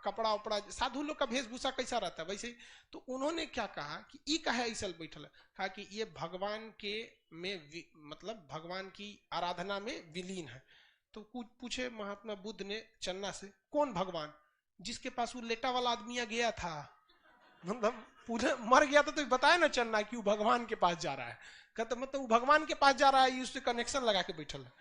A: कपड़ा उपड़ा, साधु लोग का वेशभूषा कैसा रहता है वैसे। तो उन्होंने क्या कहा कि ई काहे ऐसा बैठल है? कहा कि ये भगवान के में मतलब भगवान की आराधना में विलीन है। तो कुछ पूछे महात्मा बुद्ध ने चन्ना से, कौन भगवान? जिसके पास वो लेटा वाला आदमी गया था, मतलब पूरे मर गया था। तो बताया ना चन्ना कि वो भगवान के पास जा रहा है। कहते मतलब वो भगवान के पास जा रहा है, उससे कनेक्शन लगा के बैठल है।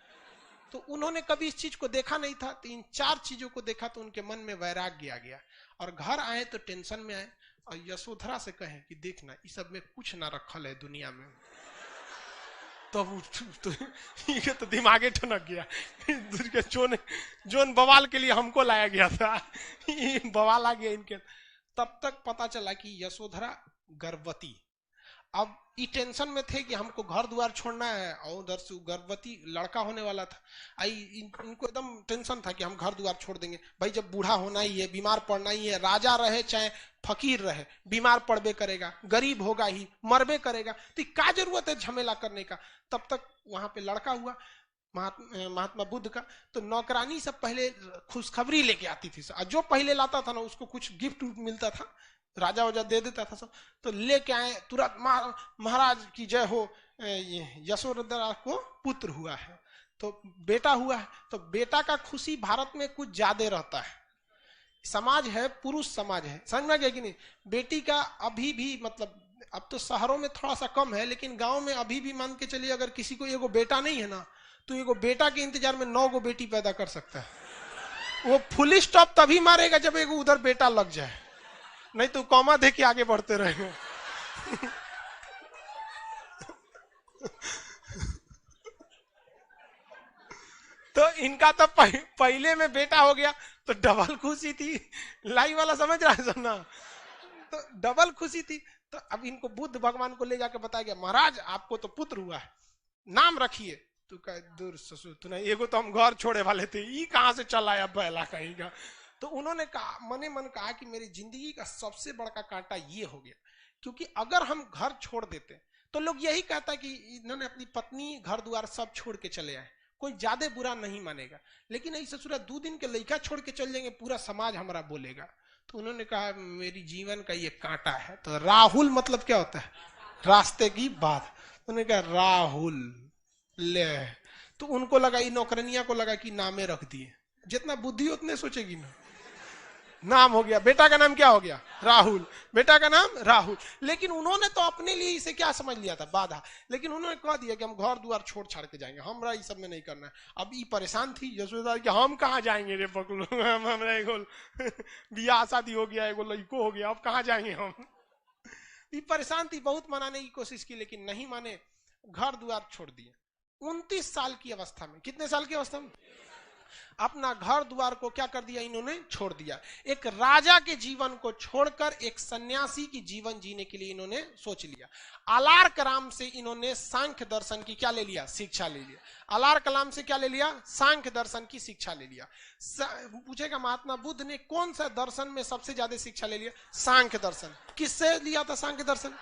A: तो उन्होंने कभी इस चीज को देखा नहीं था। तो इन चार चीजों को देखा तो उनके मन में वैराग्य आ गया, और घर आए तो टेंशन में आए, और यशोधरा से कहे कि देखना इस सब में कुछ ना रखल है दुनिया में। ये तो दिमागे ठनक गया जोन बवाल के लिए हमको लाया गया था बवाल आ गया इनके। तब तक पता चला कि यशोधरा गर्भवती। अब ये टेंशन में थे कि हमको घर द्वार छोड़ना है, और उधर से गर्भवती लड़का होने वाला था। इनको एकदम टेंशन था कि हम घर द्वार छोड़ देंगे। भाई जब बूढ़ा होना ही है, बीमार पड़ना ही है, राजा रहे चाहे फकीर रहे, बीमार पड़बे करेगा, गरीब होगा ही, मरबे करेगा, तो क्या जरूरत है झमेला करने का। तब तक वहां पे लड़का हुआ महात्मा बुद्ध का। तो नौकरानी सब पहले खुशखबरी लेके आती थी, जो पहले लाता था ना उसको कुछ गिफ्ट मिलता था, राजा वजा दे देता था सब। तो लेके आए तुरंत, महाराज की जय हो, यशोधरा को पुत्र हुआ है, तो बेटा हुआ है। तो बेटा का खुशी भारत में कुछ ज्यादा रहता है। समाज है, पुरुष समाज है, समझ में गया कि नहीं? बेटी का अभी भी मतलब, अब तो शहरों में थोड़ा सा कम है, लेकिन गांव में अभी भी मान के चलिए, अगर किसी को एगो बेटा नहीं है ना, तो एगो बेटा के इंतजार में 9 गो बेटी पैदा कर सकता है। वो फुल स्टॉप तभी मारेगा जब एगो उधर बेटा लग जाए, नहीं तो कॉमा दे के आगे बढ़ते रहेंगे तो इनका तो पहले में बेटा हो गया तो डबल खुशी थी। लाइव वाला समझ रहा है ना? तो डबल खुशी थी। तो अब इनको बुद्ध भगवान को ले जाके बताया गया, महाराज आपको तो पुत्र हुआ है, नाम रखिए। तू कह दूर ससुर, तू नहीं, एगो तो हम घर छोड़े वाले थे, ये कहां से चला आया बैला कहीं का। तो उन्होंने कहा, मने मन कहा कि मेरी जिंदगी का सबसे बड़ा कांटा ये हो गया, क्योंकि अगर हम घर छोड़ देते तो लोग यही कहता कि इन्होंने अपनी पत्नी घर द्वार सब छोड़ के चले आए, कोई ज्यादा बुरा नहीं मानेगा। लेकिन ऐसे ससुरा 2 दिन के लड़का छोड़ के चल जाएंगे, पूरा समाज हमारा बोलेगा। तो उन्होंने कहा मेरी जीवन का ये कांटा है। तो राहुल मतलब क्या होता है? रास्ते की बात। उन्होंने कहा राहुल ले। तो उनको लगा, इन नौकरनिया को लगा कि नामे रख दिए, जितना बुद्धि उतने सोचेगी ना। नाम हो गया, बेटा का नाम क्या हो गया? राहुल। बेटा का नाम राहुल। लेकिन उन्होंने तो अपने लिए इसे क्या समझ लिया था? बाधा। लेकिन उन्होंने कह दिया कि हम घर द्वार छोड़ छाड़ के जाएंगे, हमरा ये सब में नहीं करना है। अब ये परेशान थी यशोदा कि हम कहाँ जाएंगे रे पकड़ो, हमरा एगो बियाह शादी हो गया, एगो लड़को हो गया, अब कहाँ जाएंगे हम। ये परेशान थी, बहुत मनाने की कोशिश की, लेकिन नहीं माने, घर द्वार छोड़ दिए। 29 साल की अवस्था में, कितने साल की अवस्था में? अपना घर द्वार को क्या कर दिया इन्होंने, छोड़ दिया। एक राजा के जीवन को छोड़कर एक सन्यासी की जीवन जीने के लिए इन्होंने सोच लिया। अलार कलाम से इन्होंने सांख्य दर्शन की क्या ले लिया, शिक्षा ले लिया। अलार कलाम से क्या ले लिया, सांख्य दर्शन की शिक्षा ले लिया। पूछेगा महात्मा बुद्ध ने कौन सा दर्शन में सबसे ज्यादा शिक्षा ले लिया, सांख्य दर्शन। किससे लिया था सांख्य दर्शन,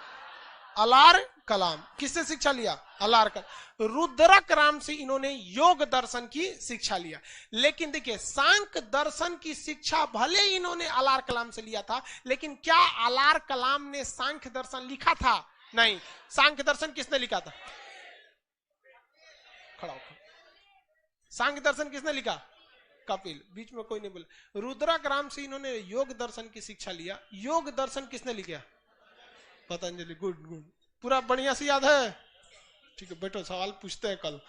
A: अलार कलाम। किससे शिक्षा लिया, अलार कलाम। रुद्रक राम से इन्होंने योग दर्शन की शिक्षा लिया। लेकिन देखिए सांख्य दर्शन की शिक्षा भले इन्होंने अलार कलाम से लिया था, लेकिन क्या अलार कलाम ने सांख्य दर्शन लिखा था, नहीं। सांख्य दर्शन किसने लिखा था, खड़ा होकर, सांख्य दर्शन किसने लिखा, कपिल। बीच में कोई नहीं बोला। रुद्रक राम से इन्होंने योग दर्शन की शिक्षा लिया। योग दर्शन किसने लिखा, पतंजलि। गुड गुड, पूरा बढ़िया से याद है, ठीक है। बैठो, सवाल पूछते हैं कल।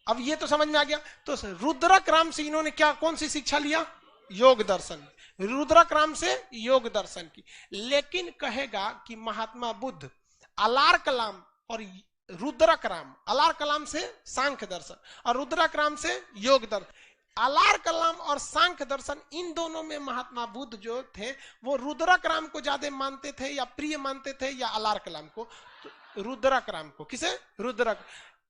A: अब ये तो समझ में आ गया। तो रुद्रक राम से इन्होंने क्या, कौन सी शिक्षा लिया, योग दर्शन। रुद्रक राम से योग दर्शन की। लेकिन कहेगा कि महात्मा बुद्ध अलार कलाम और रुद्रक राम, अलार कलाम से सांख्य दर्शन और रुद्रक राम से योग दर्शन। अलार कलाम और सांख्य दर्शन, इन दोनों में महात्मा बुद्ध जो थे वो रुद्रक राम को ज्यादा मानते थे या प्रिय मानते थे, या अलार कलाम को, तो रुद्रक राम को। किसे, रुद्रक।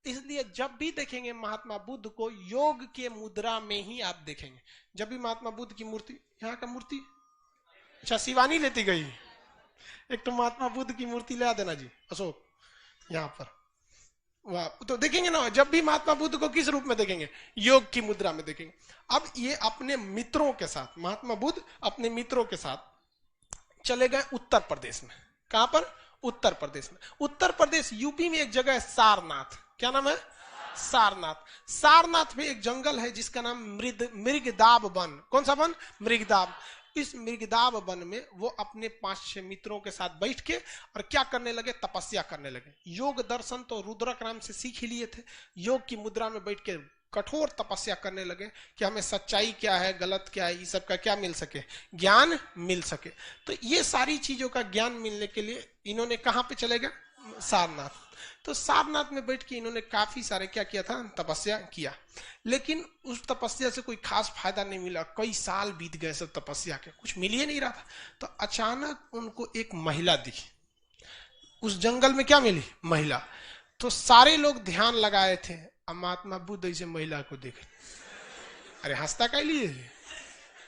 A: इसलिए जब भी देखेंगे महात्मा बुद्ध को योग के मुद्रा में ही आप देखेंगे। जब भी महात्मा बुद्ध की मूर्ति, यहाँ का मूर्ति, अच्छा शिवानी लेती गई, एक तो महात्मा बुद्ध की मूर्ति ले देना जी, अशोक, यहाँ पर। वाह, तो देखेंगे ना, जब भी महात्मा बुद्ध को किस रूप में देखेंगे, योग की मुद्रा में देखेंगे। अब ये अपने मित्रों के साथ, महात्मा बुद्ध अपने मित्रों के साथ चले गए उत्तर प्रदेश में। कहां पर, उत्तर प्रदेश में। उत्तर प्रदेश यूपी में एक जगह है सारनाथ। क्या नाम है, सारनाथ। सारनाथ में एक जंगल है जिसका नाम मृगदाब वन। कौन सा वन, मृगदाब। इस मृगदाब वन में वो अपने 5-6 मित्रों के साथ बैठ के और क्या करने लगे, तपस्या करने लगे। योग दर्शन तो रुद्रक राम से सीख ही लिए थे। योग की मुद्रा में बैठ के कठोर तपस्या करने लगे कि हमें सच्चाई क्या है, गलत क्या है, इस सब का क्या मिल सके, ज्ञान मिल सके। तो ये सारी चीजों का ज्ञान मिलने के लिए इन्होंने कहां पे चले गए, सारनाथ। तो सारनाथ में बैठ के इन्होंने काफी सारे क्या किया था, तपस्या किया। लेकिन उस तपस्या से कोई खास फायदा नहीं मिला। कई साल बीत गए सब तपस्या के, कुछ मिल ही नहीं रहा था। तो अचानक उनको एक महिला दिखी। उस जंगल में क्या मिली, महिला। तो सारे लोग ध्यान लगाए थे। अब महात्मा बुद्ध ऐसे महिला को देखे, अरे हंसता क्या लिए,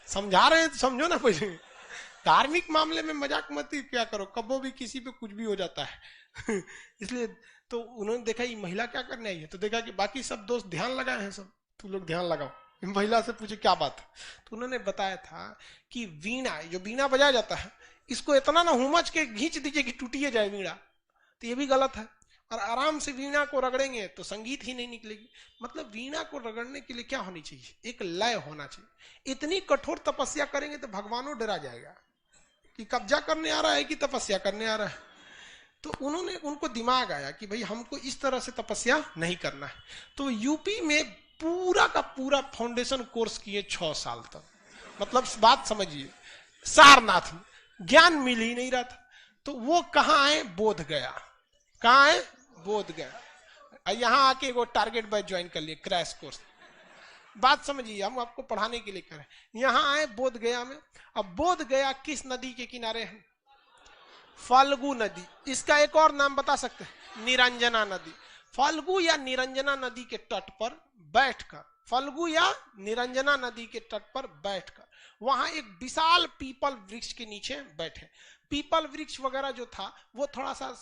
A: समझा रहे हैं तो समझो ना। पहले धार्मिक मामले में मजाक मत क्या करो, कबो भी किसी पे कुछ भी हो जाता है। इसलिए तो उन्होंने देखा ये महिला क्या करने आई है, तो देखा कि बाकी सब दोस्त ध्यान लगाए हैं, सब तुम लोग ध्यान लगाओ। महिला से पूछे क्या बात है, तो उन्होंने बताया था कि वीणा, जो वीणा बजाया जाता है, इसको इतना ना हुमच के खींच दीजिए कि टूटिए जाए वीणा, तो ये भी गलत है। और आराम से वीणा को रगड़ेंगे तो संगीत ही नहीं निकलेगी। मतलब वीणा को रगड़ने के लिए क्या होनी चाहिए, एक लय होना चाहिए। इतनी कठोर तपस्या करेंगे तो भगवानों डरा जाएगा कि कब्जा करने आ रहा है कि तपस्या करने आ रहा है। तो उन्होंने, उनको दिमाग आया कि भाई हमको इस तरह से तपस्या नहीं करना है। तो यूपी में पूरा का पूरा फाउंडेशन कोर्स किए 6 साल तक। मतलब बात समझिए, सारनाथ में ज्ञान मिल ही नहीं रहा था। तो वो कहाँ आए, बोध गया। कहाँ है, बोध गया। यहाँ आके वो टारगेट बैच ज्वाइन कर लिए, क्रैश कोर्स। बात समझिए, हम आपको पढ़ाने के लिए करें। यहाँ आए बोध गया में। अब बोध गया किस नदी के किनारे है, फाल्गु नदी। इसका एक और नाम बता सकते हैं, निरंजना नदी। फाल्गु या निरंजना नदी के तट पर बैठकर, फाल्गु या निरंजना नदी के तट पर बैठकर वहां एक विशाल पीपल वृक्ष के नीचे बैठे। पीपल वृक्ष वगैरह जो था वो थोड़ा सा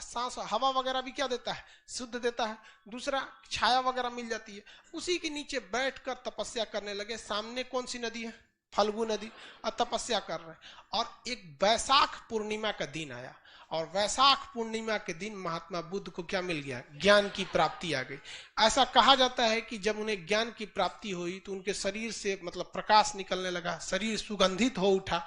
A: सांस, हवा वगैरह भी क्या देता है, शुद्ध देता है। दूसरा छाया वगैरह मिल जाती है। उसी के नीचे बैठकर तपस्या करने लगे। सामने कौन सी नदी है, फाल्गु नदी, और तपस्या कर रहे हैं। और एक वैशाख पूर्णिमा का दिन आया, और वैशाख पूर्णिमा के दिन महात्मा बुद्ध को क्या मिल गया, ज्ञान की प्राप्ति आ गई। ऐसा कहा जाता है कि जब उन्हें ज्ञान की प्राप्ति हुई तो उनके शरीर से मतलब प्रकाश निकलने लगा, शरीर सुगंधित हो उठा।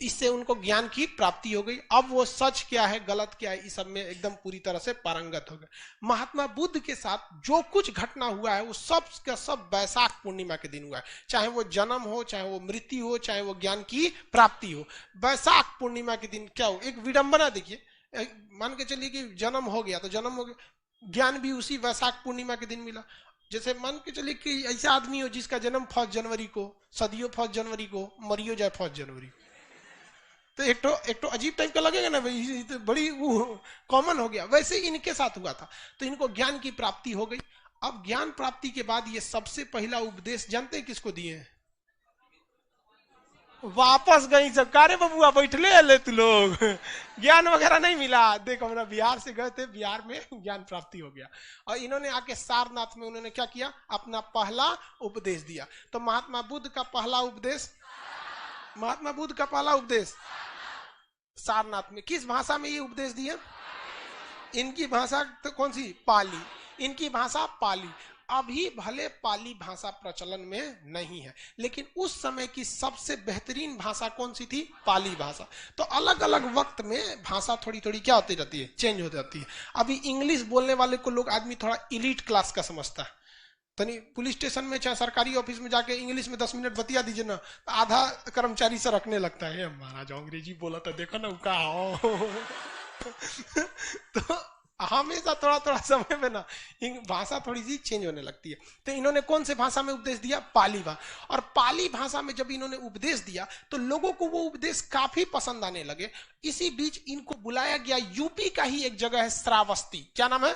A: इससे उनको ज्ञान की प्राप्ति हो गई। अब वो सच क्या है, गलत क्या है, इस सब में एकदम पूरी तरह से पारंगत हो गए। महात्मा बुद्ध के साथ जो कुछ घटना हुआ है वो सब का सब वैशाख पूर्णिमा के दिन हुआ है। चाहे वो जन्म हो, चाहे वो मृत्यु हो, चाहे वो ज्ञान की प्राप्ति हो, वैशाख पूर्णिमा के दिन क्या हो। एक विडंबना देखिए, मान के चलिए कि जन्म हो गया तो जन्म हो गया, ज्ञान भी उसी वैशाख पूर्णिमा के दिन मिला। जैसे मान के चलिए कि ऐसा आदमी हो जिसका जन्म 1 जनवरी को, सदियों 1 जनवरी को, मरियो जाए 1 जनवरी, तो एक तो अजीब टाइप का लगेगा ना भाई, तो बड़ी वो कॉमन हो गया। वैसे इनके साथ हुआ था। तो इनको ज्ञान की प्राप्ति हो गई। अब ज्ञान प्राप्ति के बाद ये सबसे पहला उपदेश जानते हैं किसको दिए हैं? वापस गई सब, कारे बबुआ बैठले ले तू लोग, ज्ञान वगैरह नहीं मिला। देखो हमरा बिहार से गए थे, बिहार में ज्ञान प्राप्ति हो गया। और इन्होंने आके सारनाथ में उन्होंने क्या किया? अपना पहला उपदेश दिया। तो महात्मा बुद्ध का पहला उपदेश, महात्मा बुद्ध का पहला उपदेश सारनाथ में। किस भाषा में ये उपदेश दिया? इनकी भाषा तो कौन सी? पाली। इनकी भाषा पाली। अभी भले पाली भाषा प्रचलन में नहीं है, लेकिन उस समय की सबसे बेहतरीन भाषा कौन सी थी? पाली भाषा। तो अलग अलग वक्त में भाषा थोड़ी थोड़ी क्या होती रहती है? चेंज हो जाती है। अभी इंग्लिश बोलने वाले को लोग आदमी थोड़ा इलीट क्लास का समझता है। तनी पुलिस स्टेशन में चाहे सरकारी ऑफिस में जाके इंग्लिश में 10 मिनट बतिया दीजिए ना, तो आधा कर्मचारी से रखने लगता है, महाराज अंग्रेजी बोला था देखो ना का तो हमेशा थोड़ा थोड़ा समय में ना भाषा थोड़ी सी चेंज होने लगती है। तो इन्होंने कौन से भाषा में उपदेश दिया? पाली भाषा। और पाली भाषा में जब इन्होंने उपदेश दिया तो लोगों को वो उपदेश काफी पसंद आने लगे। इसी बीच इनको बुलाया गया, यूपी का ही एक जगह है श्रावस्ती। क्या नाम है?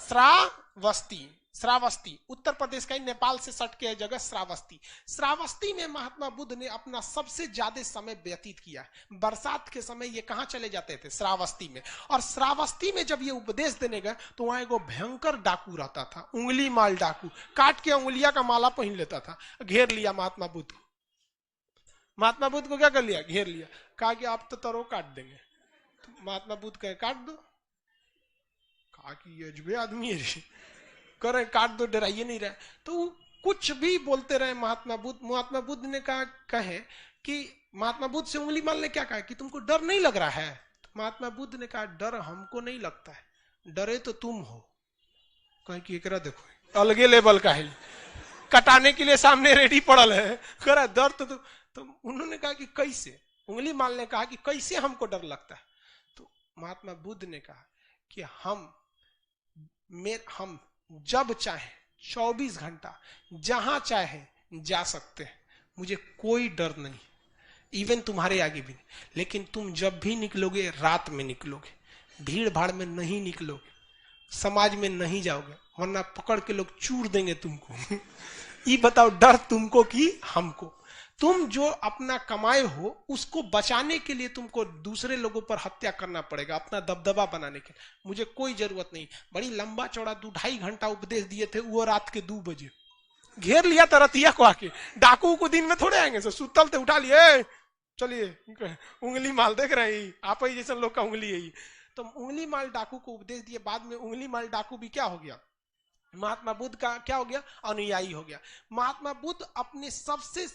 A: श्रावस्ती। श्रावस्ती उत्तर प्रदेश का ही, नेपाल से सट के है जगह श्रावस्ती। श्रावस्ती में महात्मा बुद्ध ने अपना सबसे ज्यादा समय व्यतीत किया है। बरसात के समय ये कहां चले जाते थे? श्रावस्ती में। और श्रावस्ती में जब ये उपदेश देने गए तो वहां एगो भयंकर डाकू रहता था, उंगली माल डाकू, काट के उंगलिया का माला पहन लेता था। घेर लिया महात्मा बुद्ध को। महात्मा बुद्ध को क्या कर लिया? घेर लिया। कहा कि आप तो तरो काट देंगे। तो महात्मा बुद्ध कहे काट दो। कहा कि ये अजबे आदमी है, करे काट दो, डराइए नहीं रहे। तो कुछ भी बोलते रहे महात्मा बुद्ध। महात्मा बुद्ध ने कहे कि महात्मा बुद्ध से उंगली माल ने क्या कहा कि तुमको डर नहीं लग रहा है? तो महात्मा बुद्ध ने कहा डर हमको नहीं लगता है, डरे तो तुम हो। कहे कि एकरा देखो अलगे लेवल का है, कटाने के लिए सामने रेडी पड़ल है, करा डर तो उन्होंने कहा कि कैसे? उंगली माल ने कहा कि कैसे हमको डर लगता है? तो महात्मा बुद्ध ने कहा कि हम जब चाहे 24 घंटा जहां चाहे जा सकते हैं, मुझे कोई डर नहीं, इवन तुम्हारे आगे भी नहीं। लेकिन तुम जब भी निकलोगे रात में निकलोगे, भीड़ भाड़ में नहीं निकलोगे, समाज में नहीं जाओगे, वरना पकड़ के लोग चूर देंगे तुमको। ये बताओ डर तुमको कि हमको? तुम जो अपना कमाए हो उसको बचाने के लिए तुमको दूसरे लोगों पर हत्या करना पड़ेगा अपना दबदबा बनाने के। मुझे कोई जरूरत नहीं। बड़ी लंबा चौड़ा 2-2.5 घंटा उपदेश दिए थे, वो रात के 2 बजे घेर लिया था रतिया को आके। डाकू को दिन में थोड़े आएंगे, सुतल थे उठा लिए, चलिए उंगली माल देख रहे हैं आप ही जैसे लोग का उंगली है। तो उंगली माल डाकू को उपदेश दिए। बाद में उंगली माल डाकू भी क्या हो गया? महात्मा बुद्ध का क्या हो गया? अनुयायी हो गया। महात्मा बुद्ध अपने सबसे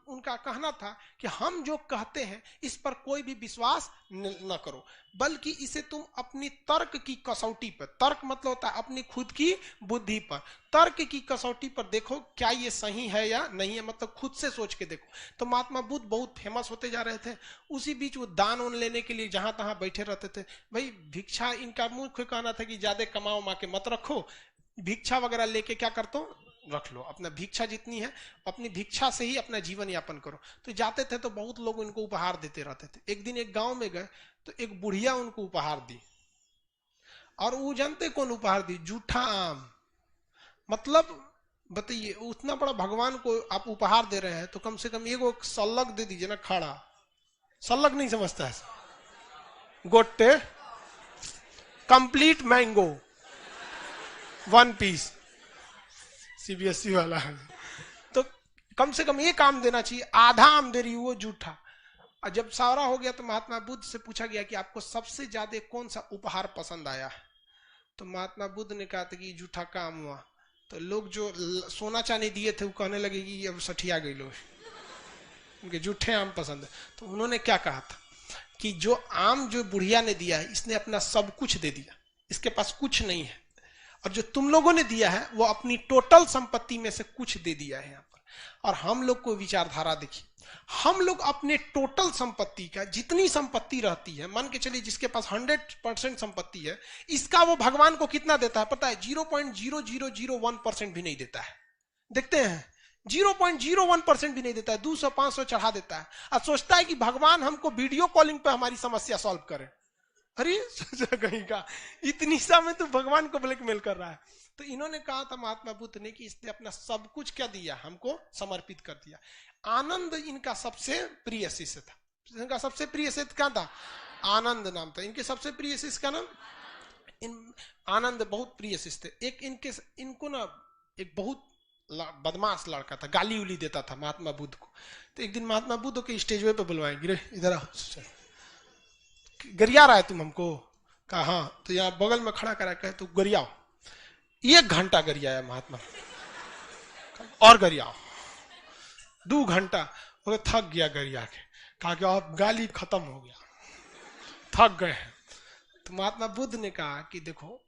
A: उनका कहना था कि हम जो कहते हैं इस पर कोई भी विश्वास न करो, बल्कि इसे तुम अपनी तर्क की कसौटी पर, तर्क मतलब होता है अपनी खुद की बुद्धि पर, तर्क की कसौटी पर देखो क्या ये सही है या नहीं है, मतलब खुद से सोच के देखो। तो महात्मा बुद्ध बहुत फेमस होते जा रहे थे। उसी बीच वो दान उन लेने के लिए जहां तहां बैठे रहते थे। भाई भिक्षा, इनका मुख्य कहना था कि ज्यादा कमाओ माँ के मत रखो, भिक्षा वगैरह लेके क्या करते हो रख लो, अपना भिक्षा जितनी है अपनी भिक्षा से ही अपना जीवन यापन करो। तो जाते थे तो बहुत लोग उनको उपहार देते रहते थे। एक दिन एक गांव में गए तो एक बुढ़िया उनको उपहार दी, और वो जानते कौन उपहार दी? जूठा आम। मतलब बताइए, उतना बड़ा भगवान को आप उपहार दे रहे हैं तो कम से कम एगो सल्लग दे दीजिए ना। खड़ा सल्लग नहीं समझता है, गोटे कंप्लीट मैंगो 1 पीस, सीबीएसई वाला है। तो कम से कम एक आम देना चाहिए, आधा आम दे रही वो जूठा। और जब सारा हो गया तो महात्मा बुद्ध से पूछा गया कि आपको सबसे ज्यादा कौन सा उपहार पसंद आया? तो महात्मा बुद्ध ने कहा था कि जूठा का आम हुआ। तो लोग जो सोना चांदी दिए थे वो कहने लगे कि अब सठिया गई लोग, उनके जूठे आम पसंद है। तो उन्होंने क्या कहा था कि जो आम जो बुढ़िया ने दिया है इसने अपना सब कुछ दे दिया, इसके पास कुछ नहीं है, और जो तुम लोगों ने दिया है वो अपनी टोटल संपत्ति में से कुछ दे दिया है यहाँ पर। और हम लोग को विचारधारा देखिए, हम लोग अपने टोटल संपत्ति का, जितनी संपत्ति रहती है, मान के चलिए जिसके पास 100% संपत्ति है, इसका वो भगवान को कितना देता है पता है? 0.0001% भी नहीं देता है। देखते हैं, 0.01% भी नहीं देता है, 200-500 चढ़ा देता है और सोचता है कि भगवान हमको वीडियो कॉलिंग पे हमारी समस्या सॉल्व करे। अरे सोचा कहीं का, इतनी सा में तो भगवान को ब्लैकमेल कर रहा है। तो इन्होंने कहा था महात्मा बुद्ध ने कि इसने अपना सब कुछ क्या दिया, हमको समर्पित कर दिया। आनंद इनका सबसे प्रिय शिष्य था। इनका सबसे प्रिय शिष्य क्या था? आनंद नाम था इनके सबसे प्रिय शिष्य का नाम। आनंद बहुत प्रिय शिष्य थे। इनको ना एक बहुत बदमाश लड़का था, गाली उली देता था महात्मा बुद्ध को। तो एक दिन महात्मा बुद्ध के स्टेज पे बुलवाए, गिरे इधर आओ, गरिया रहा है तुम हमको? कहा हाँ। तो यहाँ बगल में खड़ा करा कहे तो गरियाओ। 1 घंटा गरियाया महात्मा, और गरियाओ 2 घंटा। वो थक गया गरिया के, कहा कि अब गाली खत्म हो गया, थक गए हैं। तो महात्मा बुद्ध ने कहा कि देखो,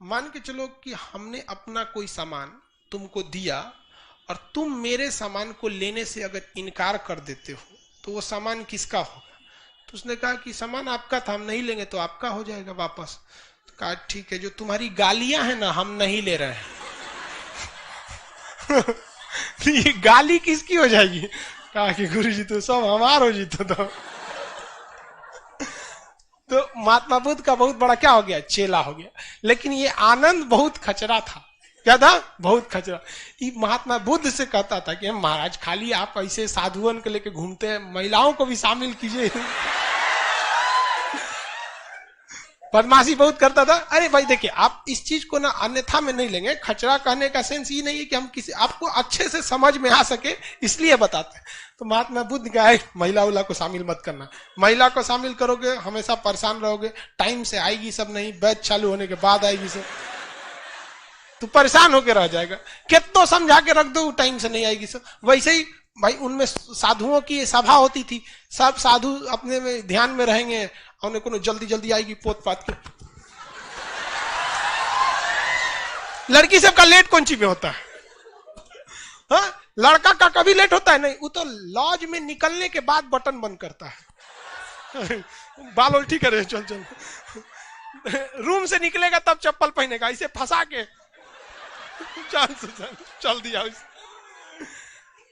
A: मान के चलो कि हमने अपना कोई सामान तुमको दिया और तुम मेरे सामान को लेने से अगर इनकार कर देते हो तो वो सामान किसका होगा? तो उसने कहा कि सामान आपका था, हम नहीं लेंगे तो आपका हो जाएगा वापस। तो कहा ठीक है, जो तुम्हारी गालियां हैं ना हम नहीं ले रहे हैं। ये गाली किसकी हो जाएगी? कहा कि गुरुजी तो सब हमार हो जीतो। तो महात्मा बुद्ध का बहुत बड़ा क्या हो गया? चेला हो गया। लेकिन ये आनंद बहुत खचरा था। क्या था? बहुत खचरा। ये महात्मा बुद्ध से कहता था कि महाराज खाली आप ऐसे साधुअन को लेके घूमते हैं, महिलाओं को भी शामिल कीजिए। बदमाशी बहुत करता था। अरे भाई देखिए, आप इस चीज को ना अन्यथा में नहीं लेंगे। खचरा कहने का सेंस ये नहीं है कि हम किसी आपको अच्छे से समझ में आ सके इसलिए बताते हैं। तो महात्मा बुद्ध का है, महिला उला को शामिल मत करना। महिला को शामिल करोगे हमेशा परेशान रहोगे। टाइम से आएगी सब नहीं, बैच चालू होने के बाद आएगी सब, तो परेशान होके रह जाएगा। कितना समझा के रख दो, टाइम से नहीं आएगी सब। वैसे ही भाई उनमें साधुओं की सभा होती थी, सब साधु अपने में ध्यान में रहेंगे, उन्हें को जल्दी जल्दी आएगी पोत पात के। लड़की सबका लेट कौन ची में होता है? हाँ? लड़का का कभी लेट होता है? नहीं, वो तो लॉज में निकलने के बाद बटन बंद करता है। बाल उल्टी करे, चल चल। रूम से निकलेगा तब चप्पल पहनेगा, इसे फंसा के चल दिया।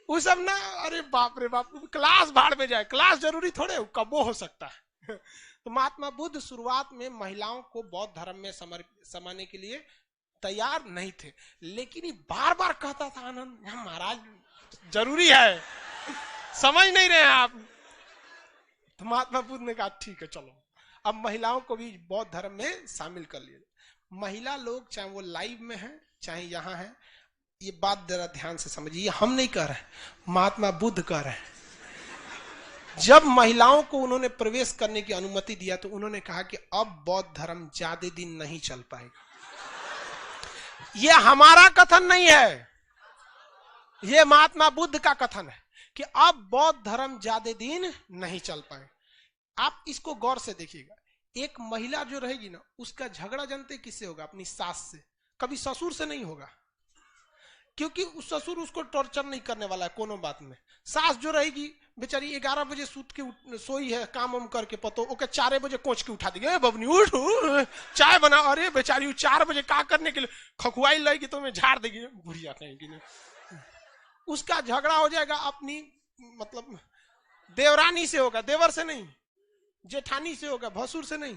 A: वो सब ना, अरे बाप रे बाप, क्लास भाड़ में जाए, क्लास जरूरी थोड़े, कब वो हो सकता है। तो महात्मा बुद्ध शुरुआत में महिलाओं को बौद्ध धर्म में समाने के लिए तैयार नहीं थे, लेकिन ये बार बार कहता था आनंद महाराज जरूरी है, समझ नहीं रहे आप। तो महात्मा बुद्ध ने कहा ठीक है चलो, अब महिलाओं को भी बौद्ध धर्म में शामिल कर लिए। महिला लोग चाहे वो लाइव में है चाहे यहाँ है, ये बात जरा ध्यान से समझिए, हम नहीं कह रहे, महात्मा बुद्ध कह रहे हैं। जब महिलाओं को उन्होंने प्रवेश करने की अनुमति दिया तो उन्होंने कहा कि अब बौद्ध धर्म ज्यादा दिन नहीं चल पाएगा। ये हमारा कथन नहीं है, ये महात्मा बुद्ध का कथन है कि अब बौद्ध धर्म ज्यादा दिन नहीं चल पाएगा। आप इसको गौर से देखिएगा, एक महिला जो रहेगी ना, उसका झगड़ा जानते किससे होगा? अपनी सास से, कभी ससुर से नहीं होगा, क्योंकि उस ससुर उसको टॉर्चर नहीं करने वाला है कोनो बात में। सास जो रहेगी बेचारी 11 बजे सूत के सोई है, काम वाम करके पतो ओके 4 बजे कोच के उठा देगी, बबनी उठ चाय बना। अरे बेचारी 4 बजे का करने के लिए खखुआई लगेगी तो मैं झाड़ देगी, बुढ़िया कहेगी ना। उसका झगड़ा हो जाएगा अपनी मतलब देवरानी से होगा, देवर से नहीं, जेठानी से होगा, भसुर से नहीं।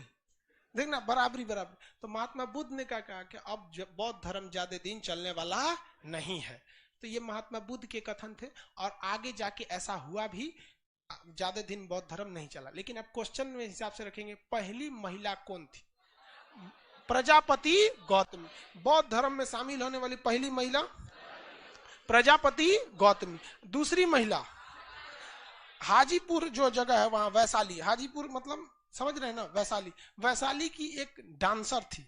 A: देखना बराबरी बराबर। तो महात्मा बुद्ध ने क्या कहा कि अब बौद्ध धर्म ज्यादा दिन चलने वाला नहीं है। तो ये महात्मा बुद्ध के कथन थे और आगे जाके ऐसा हुआ भी, ज्यादा दिन बौद्ध धर्म नहीं चला। लेकिन अब क्वेश्चन में हिसाब से रखेंगे, पहली महिला कौन थी? प्रजापति गौतमी। बौद्ध धर्म में शामिल होने वाली पहली महिला प्रजापति गौतमी। दूसरी महिला हाजीपुर जो जगह है वहां, वैशाली, हाजीपुर मतलब समझ रहे हैं ना, वैशाली, वैशाली की एक डांसर थी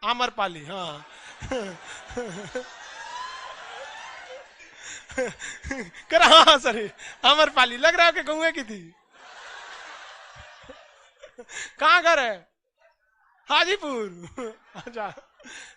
A: आम्रपाली। हाँ कर, हाँ सर आम्रपाली, लग रहा है कि गौए की थी। कहाँ घर है? हाजीपुर। अच्छा,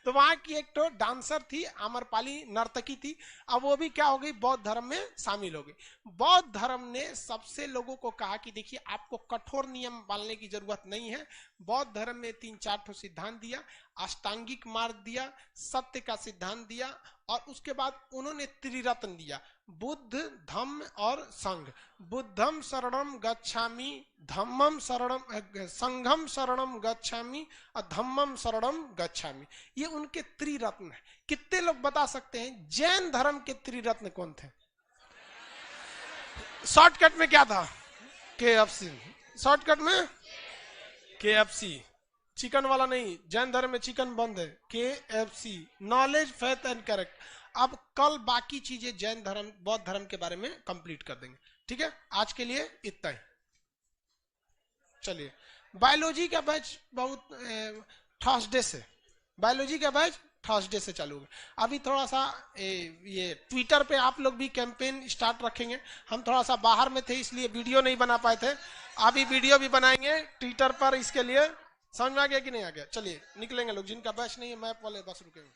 A: तो वहां की एक तो डांसर थी, आम्रपाली नर्तकी थी। अब वो भी क्या हो गई, बौद्ध धर्म में शामिल हो गई। बौद्ध धर्म ने सबसे लोगों को कहा कि देखिए आपको कठोर नियम पालने की जरूरत नहीं है। बौद्ध धर्म में 3-4 ठो सिद्धांत दिया, अष्टांगिक मार्ग दिया, सत्य का सिद्धांत दिया, और उसके बाद उन्होंने त्रिरत्न दिया, बुद्ध धम्म और संघ। बुद्धम शरणम गच्छामि, धम्मम शरणम, संघम शरणम गच्छामि और धम्मम शरणम गच्छामि। ये उनके त्रिरत्न है। कितने लोग बता सकते हैं जैन धर्म के त्रिरत्न कौन थे? शॉर्टकट में क्या था? KFC। शॉर्टकट में KFC, चिकन वाला नहीं, जैन धर्म में चिकन बंद है। KFC, knowledge faith and correct. अब कल बाकी चीजें जैन धर्म बौद्ध धर्म के बारे में कंप्लीट कर देंगे, ठीक है? आज के लिए इतना ही। चलिए, बायोलॉजी का बैच बहुत थर्सडे से, बायोलॉजी का बैच थर्सडे से चालू होगा। अभी थोड़ा सा ये ट्विटर पे आप लोग भी कैंपेन स्टार्ट रखेंगे। हम थोड़ा सा बाहर में थे इसलिए वीडियो नहीं बना पाए थे, अभी वीडियो भी बनाएंगे ट्विटर पर। इसके लिए समझ में आ गया कि नहीं आ गया? चलिए निकलेंगे लोग, जिनका बैच नहीं है मैप वाले बस रुकेंगे।